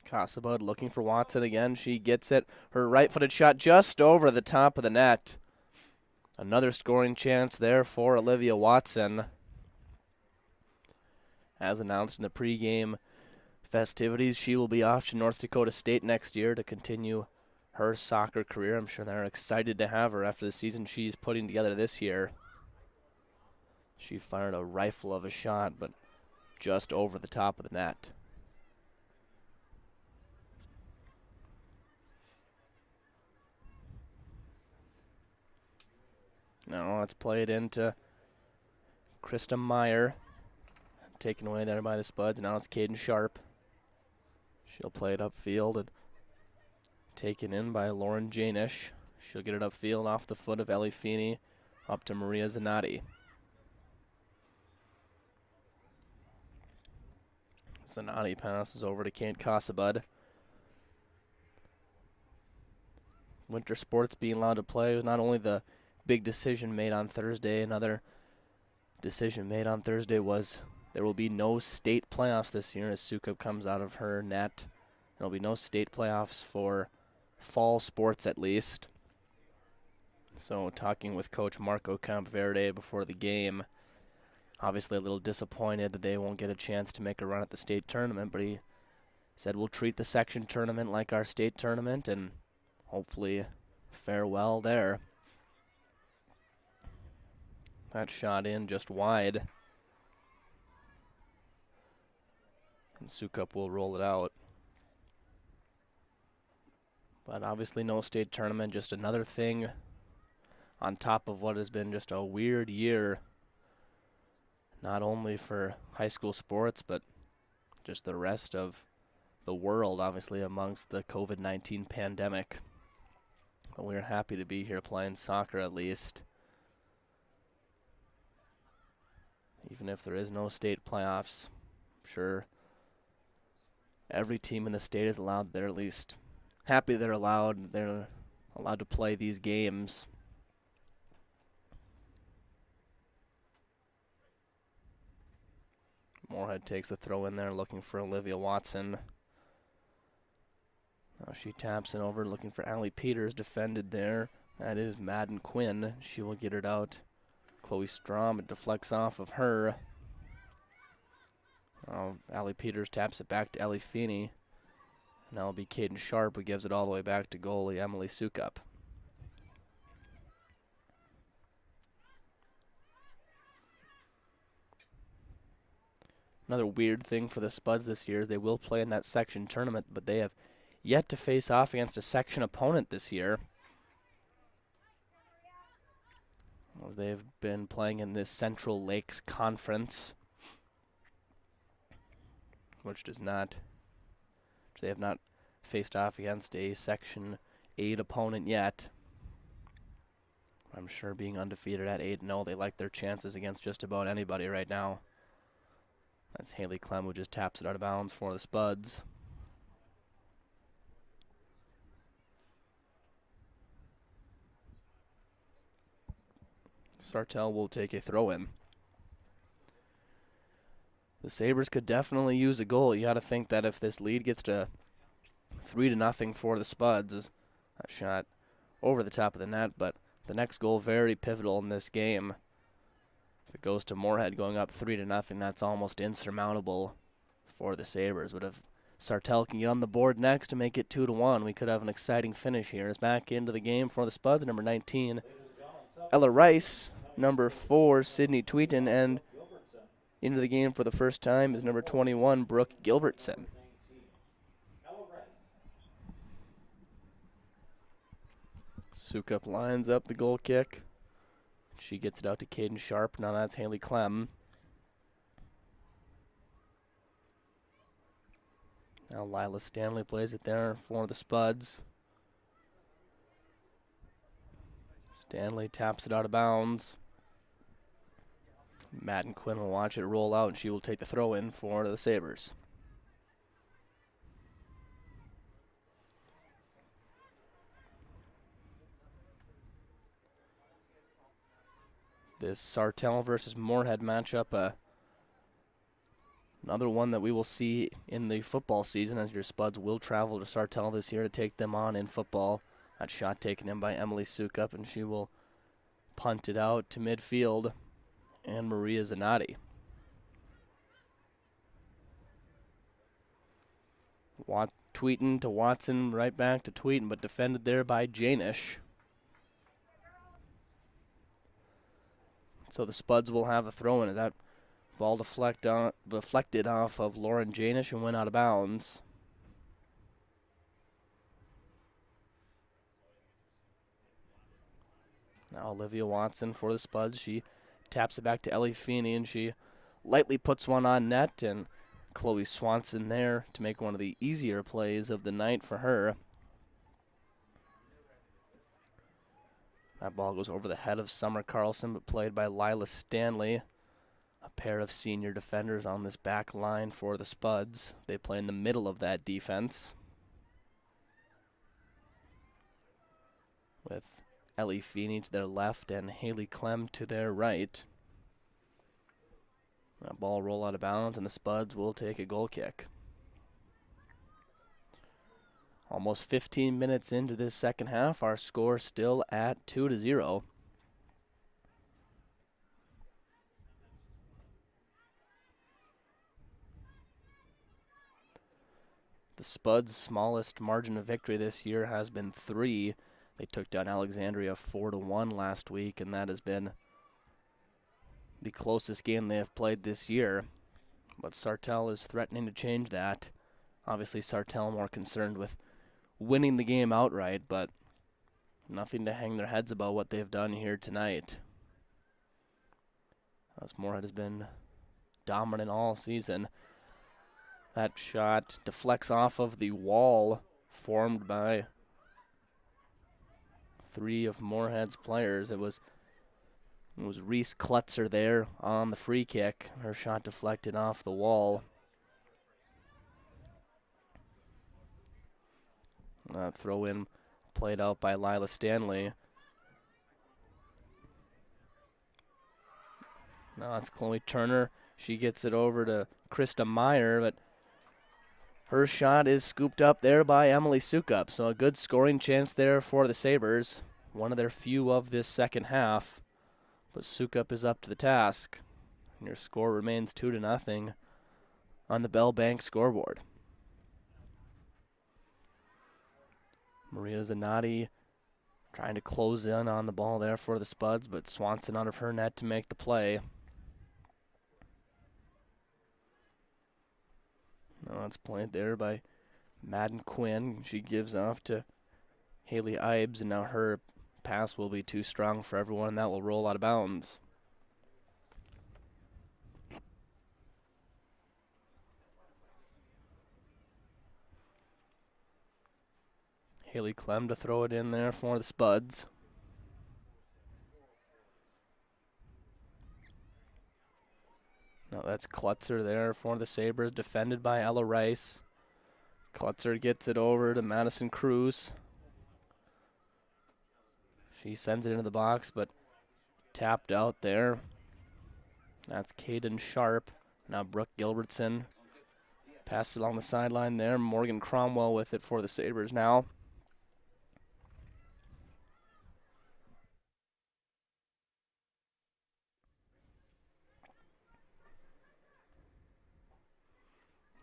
Casabud looking for Watson again. She gets it. Her right-footed shot just over the top of the net. Another scoring chance there for Olivia Watson. As announced in the pregame festivities. She will be off to North Dakota State next year to continue her soccer career. I'm sure they're excited to have her after the season she's putting together this year. She fired a rifle of a shot, but just over the top of the net. Now let's play it into Krista Meyer. Taken away there by the Spuds. Now it's Caden Sharp. She'll play it upfield and taken in by Lauren Janish. She'll get it upfield off the foot of Ellie Feeney up to Maria Zanotti. Zanotti passes over to Kate Casabud. Winter sports being allowed to play was not only the big decision made on Thursday. Another decision made on Thursday was there will be no state playoffs this year as Sukup comes out of her net. There will be no state playoffs for fall sports at least. So talking with Coach Marco Campverde before the game, obviously a little disappointed that they won't get a chance to make a run at the state tournament, but he said we'll treat the section tournament like our state tournament and hopefully fare well there. That shot in just wide. And Sukup will roll it out. But obviously no state tournament, just another thing on top of what has been just a weird year, not only for high school sports, but just the rest of the world, obviously, amongst the COVID-19 pandemic. But we're happy to be here playing soccer at least. Even if there is no state playoffs, I'm sure every team in the state is allowed. They're at least happy they're allowed to play these games. Moorhead takes the throw in there looking for Olivia Watson. Now she taps it over looking for Allie Peters, defended there. That is Madden Quinn. She will get it out. Chloe Strom, it deflects off of her. Allie Peters taps it back to Ellie Feeney. Now it'll be Caden Sharp who gives it all the way back to goalie Emily Sukup. Another weird thing for the Spuds this year is they will play in that section tournament, but they have yet to face off against a section opponent this year. As they've been playing in this Central Lakes Conference, which they have not faced off against a Section 8 opponent yet. I'm sure being undefeated at 8-0, they like their chances against just about anybody right now. That's Haley Clem who just taps it out of bounds for the Spuds. Sartell will take a throw-in. The Sabres could definitely use a goal. You got to think that if this lead gets to 3-0 for the Spuds, that shot over the top of the net, but the next goal very pivotal in this game. If it goes to Moorhead going up 3-0, that's almost insurmountable for the Sabres. But if Sartell can get on the board next to make it 2-1, we could have an exciting finish here. It's back into the game for the Spuds, number 19, Ella Rice, number 4, Sydney Tweeton, and into the game for the first time is number 21, Brooke Gilbertson. Sukup lines up the goal kick. She gets it out to Caden Sharp. Now that's Haley Clem. Now Lila Stanley plays it there for the Spuds. Stanley taps it out of bounds. Madden Quinn will watch it roll out, and she will take the throw in for the Sabres. This Sartell versus Moorhead matchup, another one that we will see in the football season, as your Spuds will travel to Sartell this year to take them on in football. That shot taken in by Emily Sukup, and she will punt it out to midfield, and Maria Zanotti. Tweeten to Watson, right back to Tweeten, but defended there by Janish. So the Spuds will have a throw-in. That ball deflected off of Lauren Janish and went out of bounds. Now Olivia Watson for the Spuds. She taps it back to Ellie Feeney, and she lightly puts one on net, and Chloe Swanson there to make one of the easier plays of the night for her. That ball goes over the head of Summer Carlson, but played by Lila Stanley. A pair of senior defenders on this back line for the Spuds. They play in the middle of that defense, with Ellie Feeney to their left and Haley Clem to their right. That ball roll out of bounds, and the Spuds will take a goal kick. Almost 15 minutes into this second half, our score still at 2-0. The Spuds' smallest margin of victory this year has been 3. They took down Alexandria 4-1 last week, and that has been the closest game they have played this year. But Sartell is threatening to change that. Obviously, Sartell more concerned with winning the game outright, but nothing to hang their heads about what they've done here tonight, as Moorhead has been dominant all season. That shot deflects off of the wall formed by 3 of Moorhead's players. It was Reese Klutzer there on the free kick. Her shot deflected off the wall. Throw in played out by Lila Stanley. Now it's Chloe Turner. She gets it over to Krista Meyer, but her shot is scooped up there by Emily Sukup. So a good scoring chance there for the Sabres. One of their few of this second half. But Sukup is up to the task. And your score remains 2-0 on the Bell Bank scoreboard. Maria Zanotti trying to close in on the ball there for the Spuds, but Swanson out of her net to make the play. Now it's played there by Madden Quinn. She gives off to Haley Ibes, and now her pass will be too strong for everyone, and that will roll out of bounds. Haley Clem to throw it in there for the Spuds. Now that's Klutzer there for the Sabres, defended by Ella Rice. Klutzer gets it over to Madison Cruz. She sends it into the box, but tapped out there. That's Caden Sharp. Now Brooke Gilbertson passes along the sideline there. Morgan Cromwell with it for the Sabres now.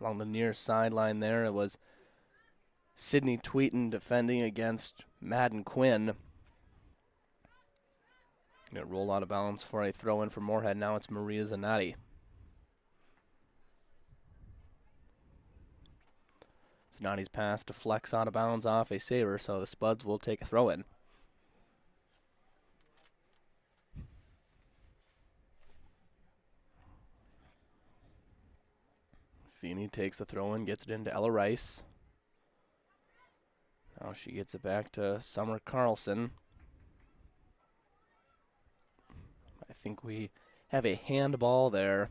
Along the near sideline there, it was Sydney Tweeten defending against Madden Quinn. It rolled out of bounds for a throw-in for Moorhead. Now it's Maria Zanotti. Zanotti's pass deflects out of bounds off a Sabre, so the Spuds will take a throw-in. Feeney takes the throw-in, gets it into Ella Rice. Now she gets it back to Summer Carlson. I think we have a handball there.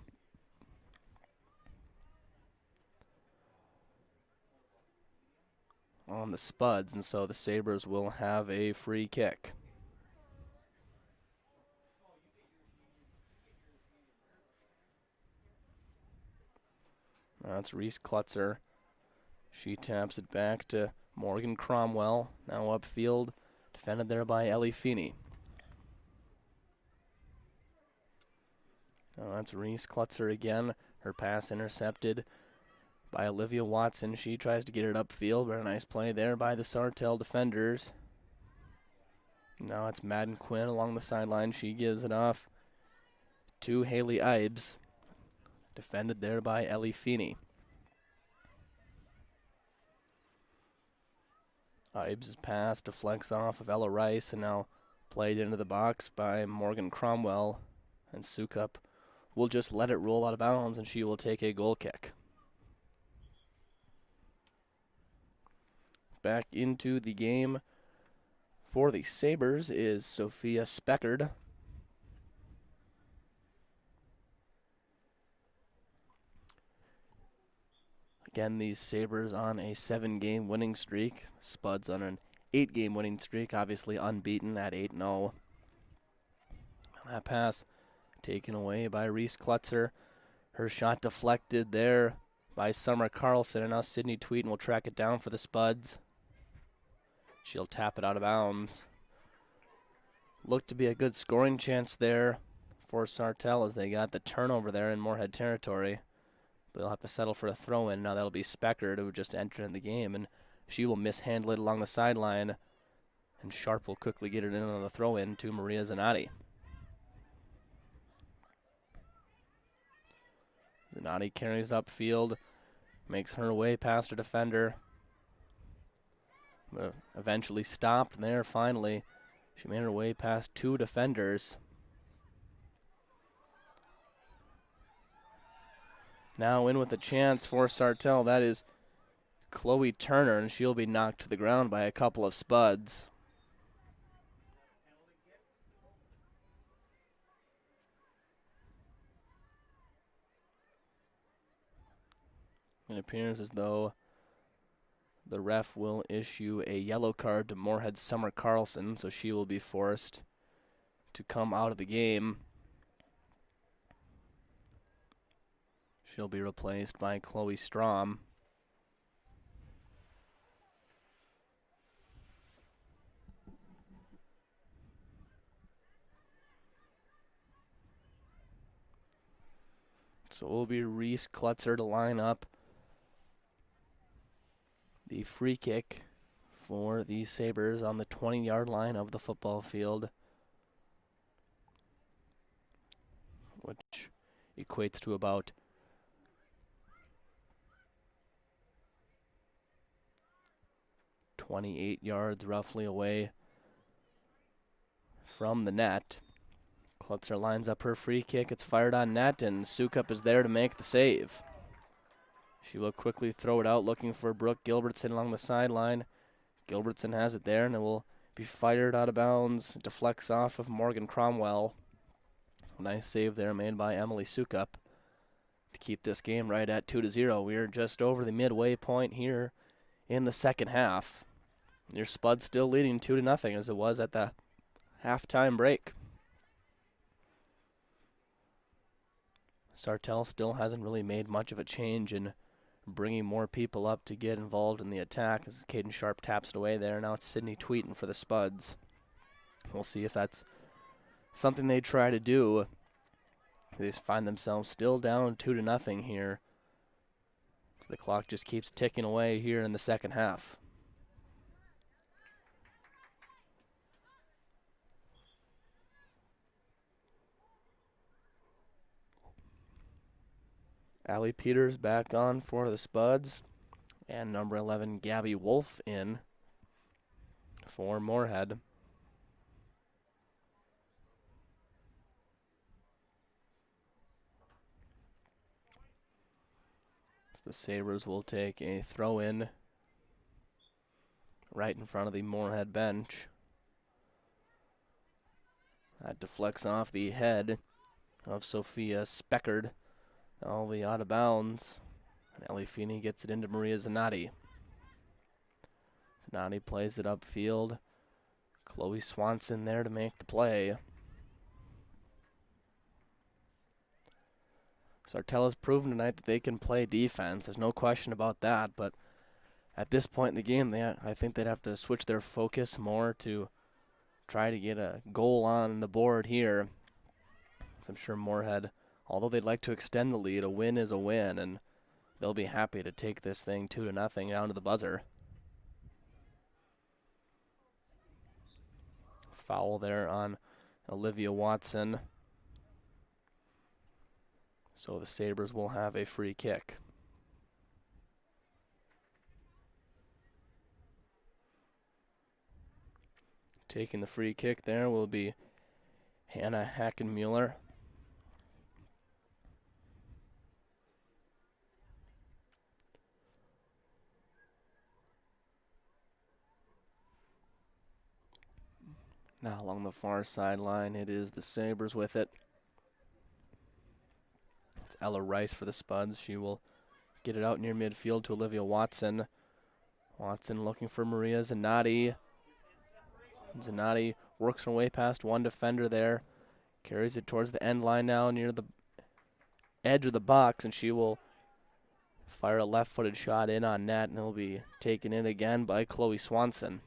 On the Spuds, and so the Sabres will have a free kick. That's Reese Klutzer. She taps it back to Morgan Cromwell. Now upfield, defended there by Ellie Feeney. Now that's Reese Klutzer again. Her pass intercepted by Olivia Watson. She tries to get it upfield, but a nice play there by the Sartell defenders. Now it's Madden Quinn along the sideline. She gives it off to Haley Ibes. Defended there by Ellie Feeney. Ibes' pass deflects off of Ella Rice and now played into the box by Morgan Cromwell. And Sukup will just let it roll out of bounds, and she will take a goal kick. Back into the game for the Sabres is Sophia Speckard. Again, these Sabres on a 7-game winning streak. Spuds on an 8-game winning streak, obviously unbeaten at 8-0. That pass taken away by Reese Klutzer. Her shot deflected there by Summer Carlson, and now Sydney Tweeten will track it down for the Spuds. She'll tap it out of bounds. Looked to be a good scoring chance there for Sartell as they got the turnover there in Moorhead territory. They'll have to settle for a throw-in. Now that'll be Speckard, who just entered in the game, and she will mishandle it along the sideline. And Sharp will quickly get it in on the throw-in to Maria Zanotti. Zanotti carries upfield, makes her way past her defender. But eventually stopped there finally. She made her way past 2 defenders. Now in with a chance for Sartell. That is Chloe Turner, and she'll be knocked to the ground by a couple of Spuds. It appears as though the ref will issue a yellow card to Moorhead Summer Carlson, so she will be forced to come out of the game. She'll be replaced by Chloe Strom. So it will be Reese Klutzer to line up the free kick for the Sabres on the 20-yard line of the football field, which equates to about 28 yards roughly away from the net. Klutzer lines up her free kick. It's fired on net, and Sukup is there to make the save. She will quickly throw it out, looking for Brooke Gilbertson along the sideline. Gilbertson has it there, and it will be fired out of bounds. It deflects off of Morgan Cromwell. A nice save there made by Emily Sukup to keep this game right at 2-0. We are just over the midway point here in the second half. Your Spuds still leading 2-0 as it was at the halftime break. Sartell still hasn't really made much of a change in bringing more people up to get involved in the attack as Caden Sharp taps it away there. Now it's Sydney Tweeten for the Spuds. We'll see if that's something they try to do. They just find themselves still down 2-0 here. The clock just keeps ticking away here in the second half. Allie Peters back on for the Spuds, and number 11 Gabby Wolf in for Moorhead. The Sabres will take a throw-in right in front of the Moorhead bench. That deflects off the head of Sophia Speckard. That'll be out of bounds. And Ellie Feeney gets it into Maria Zanotti. Zanotti plays it upfield. Chloe Swanson there to make the play. Sartell has proven tonight that they can play defense. There's no question about that, but at this point in the game, I think they'd have to switch their focus more to try to get a goal on the board here. So I'm sure Moorhead, although they'd like to extend the lead, a win is a win, and they'll be happy to take this thing 2-0 down to the buzzer. Foul there on Olivia Watson. So the Sabres will have a free kick. Taking the free kick there will be Hannah Hackenmuller. Now along the far sideline, it is the Sabres with it. It's Ella Rice for the Spuds. She will get it out near midfield to Olivia Watson. Watson looking for Maria Zanotti. Zanotti works her way past one defender there. Carries it towards the end line now near the edge of the box, and she will fire a left-footed shot in on net, and it'll be taken in again by Chloe Swanson.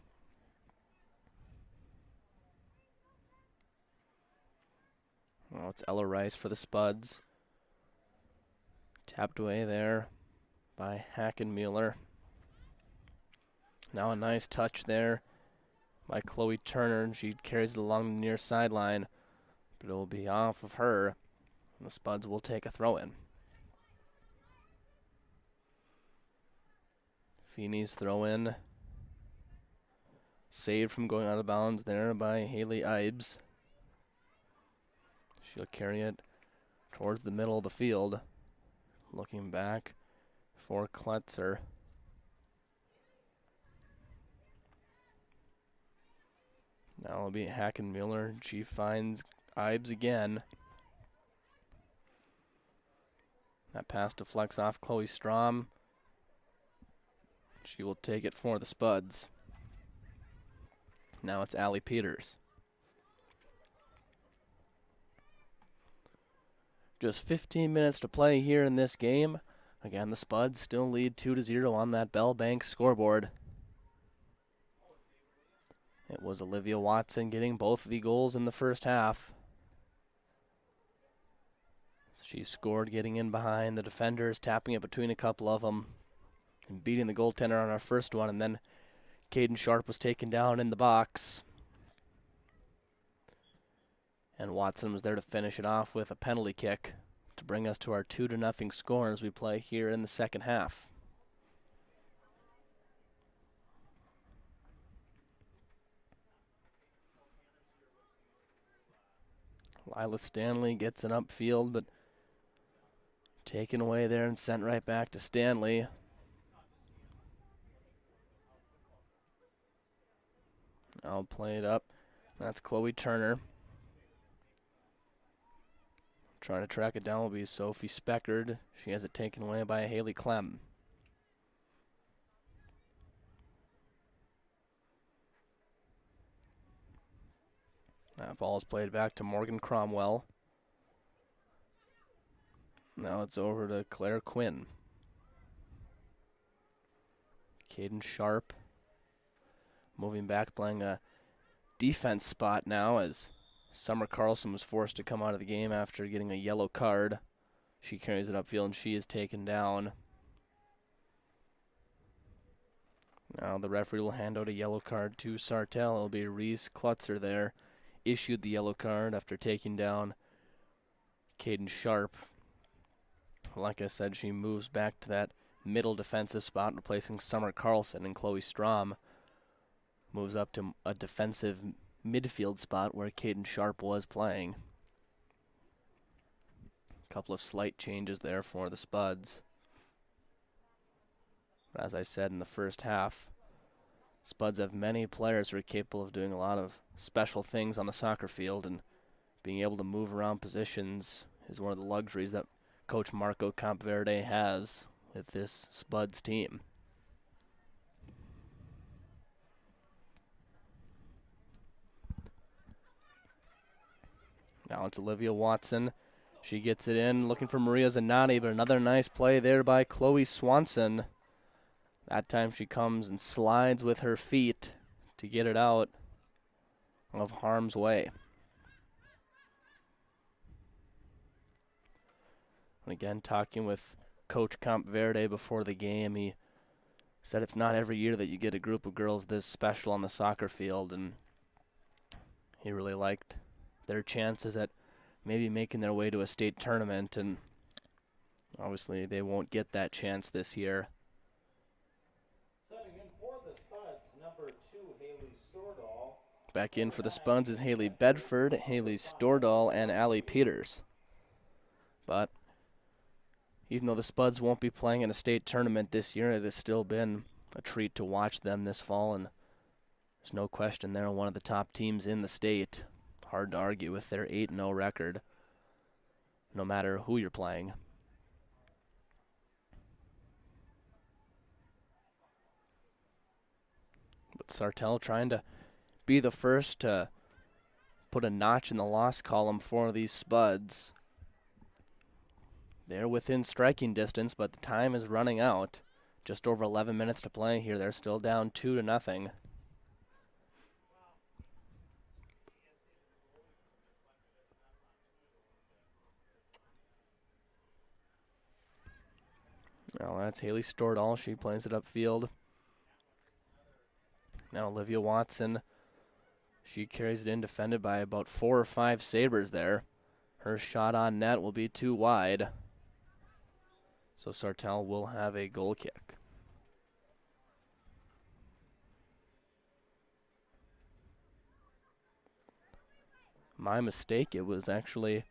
Well, it's Ella Rice for the Spuds. Tapped away there by Hackenmuller. Now a nice touch there by Chloe Turner, and she carries it along the near sideline, but it will be off of her, and the Spuds will take a throw-in. Feeney's throw-in. Saved from going out of bounds there by Haley Ibes. She'll carry it towards the middle of the field. Looking back for Kletzer. Now it'll be Hackenmuller. She finds Ibes again. That pass deflects off Chloe Strom. She will take it for the Spuds. Now it's Allie Peters. Just 15 minutes to play here in this game. Again, the Spuds still lead 2-0 on that Bell Bank scoreboard. It was Olivia Watson getting both of the goals in the first half. She scored getting in behind the defenders, tapping it between a couple of them, and beating the goaltender on our first one, and then Caden Sharp was taken down in the box. And Watson was there to finish it off with a penalty kick to bring us to our 2-0 score as we play here in the second half. Lila Stanley gets an upfield, but taken away there and sent right back to Stanley. Now play it up. That's Chloe Turner. Trying to track it down will be Sophie Speckard. She has it taken away by Haley Clem. That ball is played back to Morgan Cromwell. Now it's over to Claire Quinn. Caden Sharp moving back, playing a defense spot now as Summer Carlson was forced to come out of the game after getting a yellow card. She carries it upfield and she is taken down. Now the referee will hand out a yellow card to Sartell. It'll be Reese Klutzer there. Issued the yellow card after taking down Caden Sharp. Like I said, she moves back to that middle defensive spot, replacing Summer Carlson, and Chloe Strom moves up to a defensive midfield spot where Caden Sharp was playing. A couple of slight changes there for the Spuds. But as I said in the first half, Spuds have many players who are capable of doing a lot of special things on the soccer field, and being able to move around positions is one of the luxuries that Coach Marco Campverde has with this Spuds team. Now it's Olivia Watson. She gets it in, looking for Maria Zanotti, but another nice play there by Chloe Swanson. That time she comes and slides with her feet to get it out of harm's way. And again, talking with Coach Campverde before the game. He said it's not every year that you get a group of girls this special on the soccer field, and he really liked their chances at maybe making their way to a state tournament, and obviously they won't get that chance this year. Setting in for the Spuds, number 2, Haley Stordahl. Back in for the Spuds is Haley Bedford, Haley Stordahl, and Allie Peters. But even though the Spuds won't be playing in a state tournament this year, it has still been a treat to watch them this fall, and there's no question they're one of the top teams in the state. Hard to argue with their 8-0 record, no matter who you're playing. But Sartell trying to be the first to put a notch in the loss column for these Spuds. They're within striking distance, but the time is running out. Just over 11 minutes to play here. They're still down 2-0. Now that's Haley Stordahl. She plays it upfield. Now Olivia Watson. She carries it in, defended by about 4 or 5 Sabres there. Her shot on net will be too wide. So Sartell will have a goal kick. My mistake, it was actually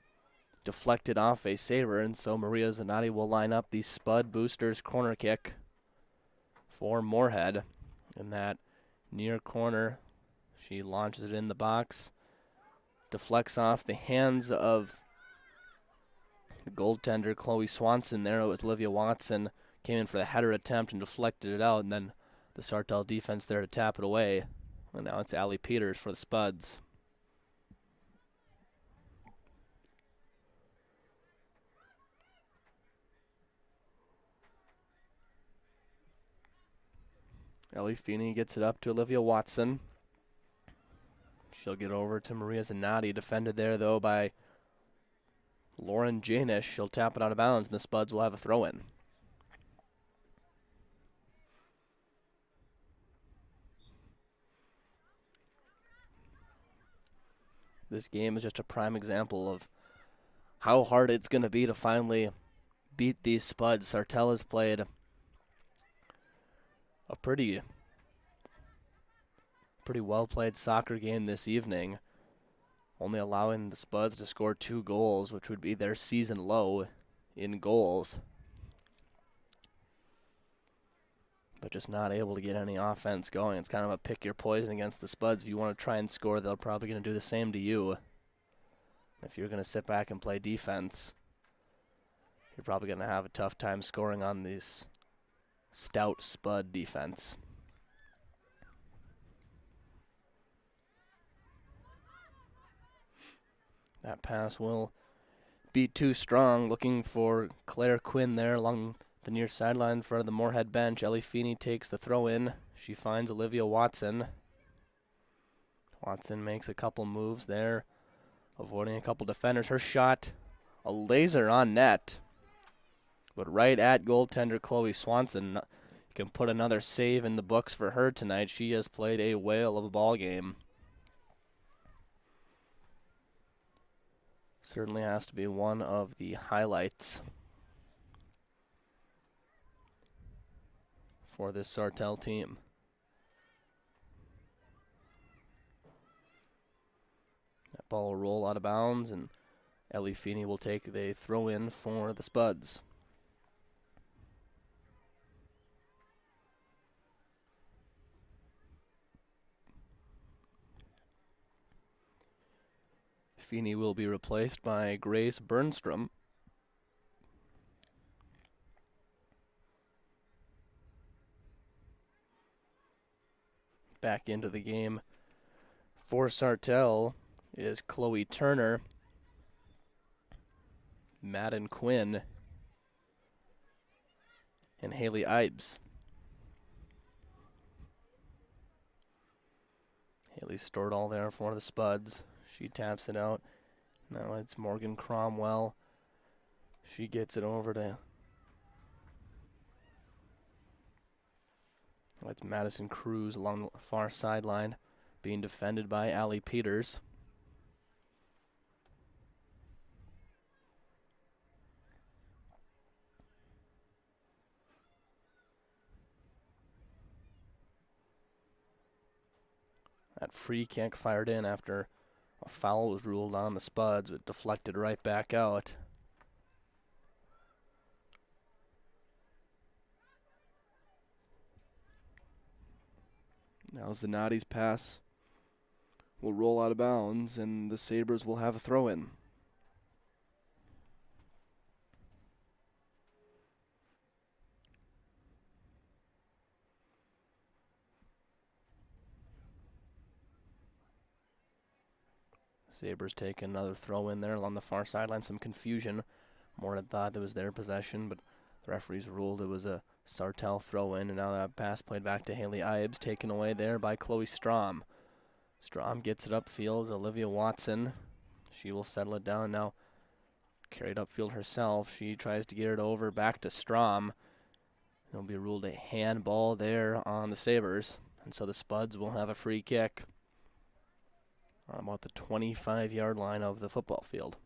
deflected off a Sabre, and so Maria Zanotti will line up the Spud Boosters corner kick for Moorhead. In that near corner, she launches it in the box, deflects off the hands of the goaltender, Chloe Swanson there. It was Olivia Watson, came in for the header attempt and deflected it out, and then the Sartell defense there to tap it away. And now it's Allie Peters for the Spuds. Ellie Feeney gets it up to Olivia Watson. She'll get over to Maria Zanotti, defended there, though, by Lauren Janish. She'll tap it out of bounds, and the Spuds will have a throw-in. This game is just a prime example of how hard it's going to be to finally beat these Spuds. Sartell has played a pretty well-played soccer game this evening, only allowing the Spuds to score 2 goals, which would be their season low in goals. But just not able to get any offense going. It's kind of a pick your poison against the Spuds. If you want to try and score, they're probably going to do the same to you. If you're going to sit back and play defense, you're probably going to have a tough time scoring on this stout Spud defense. That pass will be too strong. Looking for Claire Quinn there along the near sideline for the Moorhead bench. Ellie Feeney takes the throw in. She finds Olivia Watson. Watson makes a couple moves there, avoiding a couple defenders. Her shot, a laser on net, but right at goaltender Chloe Swanson. Can put another save in the books for her tonight. She has played a whale of a ball game. Certainly has to be one of the highlights for this Sartell team. That ball will roll out of bounds, and Ellie Feeney will take the throw in for the Spuds. Feeney will be replaced by Grace Bernstrom. Back into the game for Sartell is Chloe Turner, Madden Quinn, and Haley Ibes. Haley Stordahl there for the Spuds. She taps it out. Now it's Morgan Cromwell. She gets it over to That's Madison Cruz along the far sideline, being defended by Allie Peters. That free kick fired in after a foul was ruled on the Spuds, but deflected right back out. Now Zanotti's pass will roll out of bounds, and the Sabres will have a throw-in. Sabres take another throw in there along the far sideline. Some confusion. Moorhead thought it was their possession, but the referees ruled it was a Sartell throw in, and now that pass played back to Haley Ibbs, taken away there by Chloe Strom. Strom gets it upfield. Olivia Watson, she will settle it down now. Carried upfield herself. She tries to get it over back to Strom. It'll be ruled a handball there on the Sabres, and so the Spuds will have a free kick on about the 25-yard line of the football field.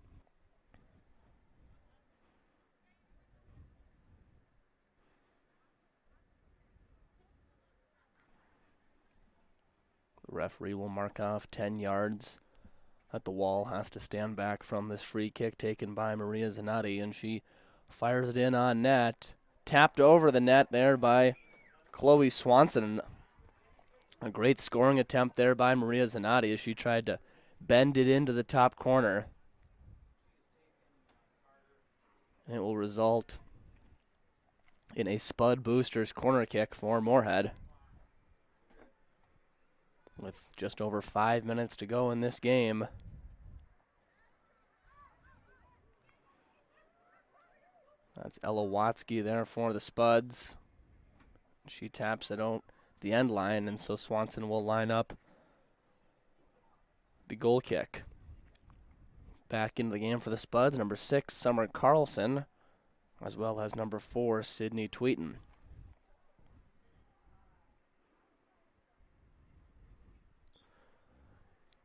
The referee will mark off 10 yards at the wall. Has to stand back from this free kick taken by Maria Zanotti, and she fires it in on net. Tapped over the net there by Chloe Swanson. A great scoring attempt there by Maria Zanotti as she tried to bend it into the top corner. It will result in a Spud Boosters corner kick for Moorhead. With just over 5 minutes to go in this game. That's Ella Watsky there for the Spuds. She taps it out the end line, and so Swanson will line up the goal kick. Back into the game for the Spuds, number 6, Summer Carlson, as well as number 4, Sydney Tweeton.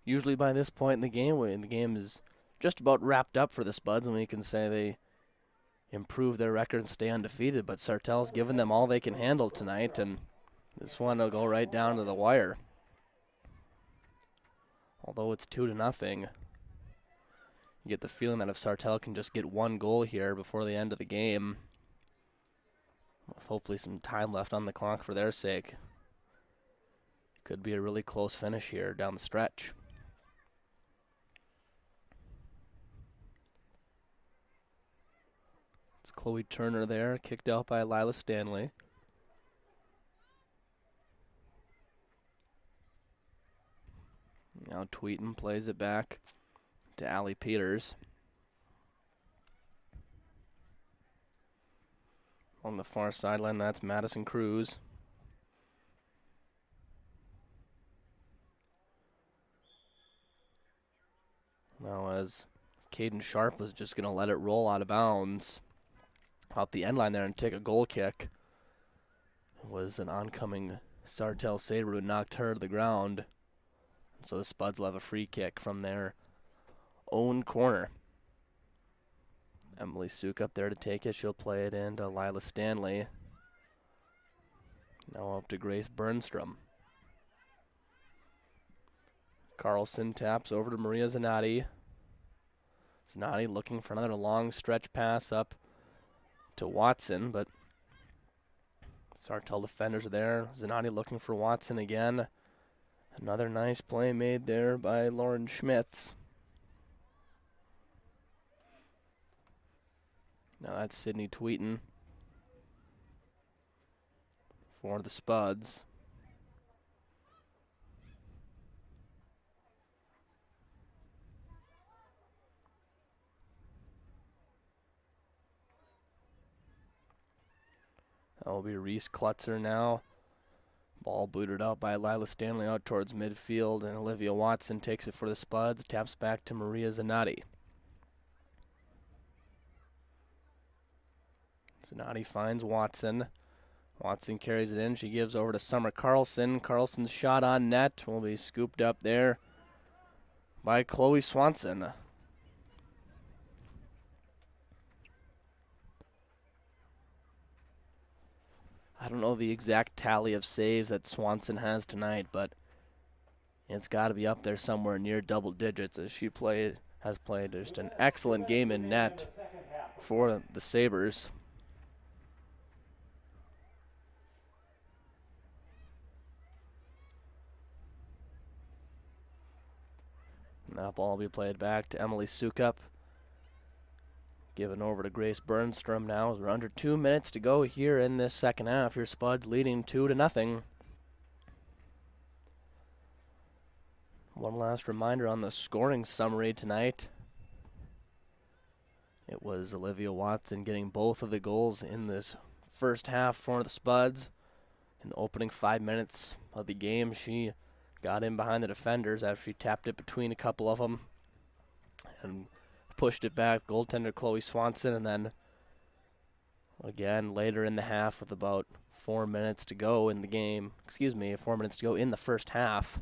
Usually by this point in the game is just about wrapped up for the Spuds, and we can say they improve their record and stay undefeated, but Sartell's given them all they can handle tonight, and this one will go right down to the wire. Although it's 2-0, you get the feeling that if Sartell can just get one goal here before the end of the game, with hopefully some time left on the clock for their sake, could be a really close finish here down the stretch. It's Chloe Turner there, kicked out by Lila Stanley. Now Tweeton plays it back to Allie Peters. On the far sideline, that's Madison Cruz. Now as Caden Sharp was just going to let it roll out of bounds out the end line there and take a goal kick. It was an oncoming Sartell Sabre who knocked her to the ground. So the Spuds will have a free kick from their own corner. Emily Suk up there to take it. She'll play it in to Lila Stanley. Now up to Grace Bernstrom. Carlson taps over to Maria Zanotti. Zanotti looking for another long stretch pass up to Watson, but Sartell defenders are there. Zanotti looking for Watson again. Another nice play made there by Lauren Schmitz. Now that's Sydney Tweeton for the Spuds. That will be Reese Klutzer now. Ball booted out by Lila Stanley out towards midfield, and Olivia Watson takes it for the Spuds, taps back to Maria Zanotti. Zanotti finds Watson. Watson carries it in. She gives over to Summer Carlson. Carlson's shot on net will be scooped up there by Chloe Swanson. I don't know the exact tally of saves that Swanson has tonight, but it's got to be up there somewhere near double digits, as she has played just an excellent game in net for the Sabres. That ball will be played back to Emily Sukup. Given over to Grace Bernstrom now as we're under 2 minutes to go here in this second half. Your Spuds leading 2-0. One last reminder on the scoring summary tonight. It was Olivia Watson getting both of the goals in this first half for the Spuds. In the opening 5 minutes of the game, she got in behind the defenders after she tapped it between a couple of them and pushed it back. Goaltender Chloe Swanson, and then again later in the half with about 4 minutes to go in the game, 4 minutes to go in the first half,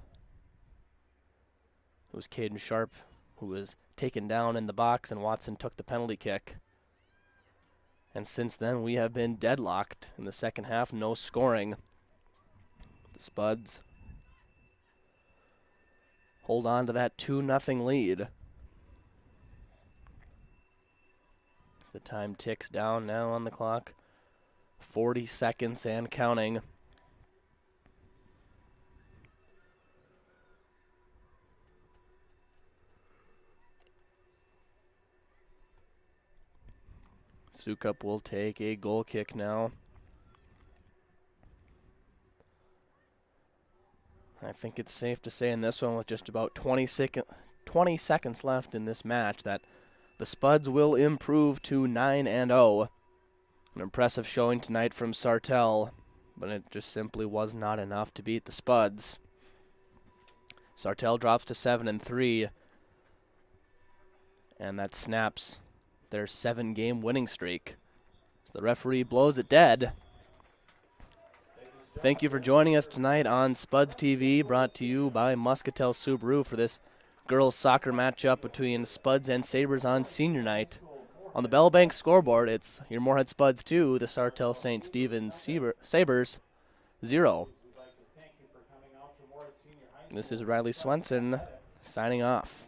it was Caden Sharp who was taken down in the box, and Watson took the penalty kick. And since then, we have been deadlocked in the second half, no scoring. The Spuds hold on to that 2-0 lead. The time ticks down now on the clock. 40 seconds and counting. Sukup will take a goal kick now. I think it's safe to say in this one, with just about 20 seconds left in this match, that the Spuds will improve to 9-0. An impressive showing tonight from Sartell, but it just simply was not enough to beat the Spuds. Sartell drops to 7-3, and that snaps their 7-game winning streak. So the referee blows it dead. Thank you for joining us tonight on Spuds TV, brought to you by Muscatel Subaru for this girls soccer matchup between Spuds and Sabres on senior night. On the Bellbank scoreboard, it's your Moorhead Spuds 2, the Sartell St. Stephen's Sabres 0. This is Riley Swenson signing off.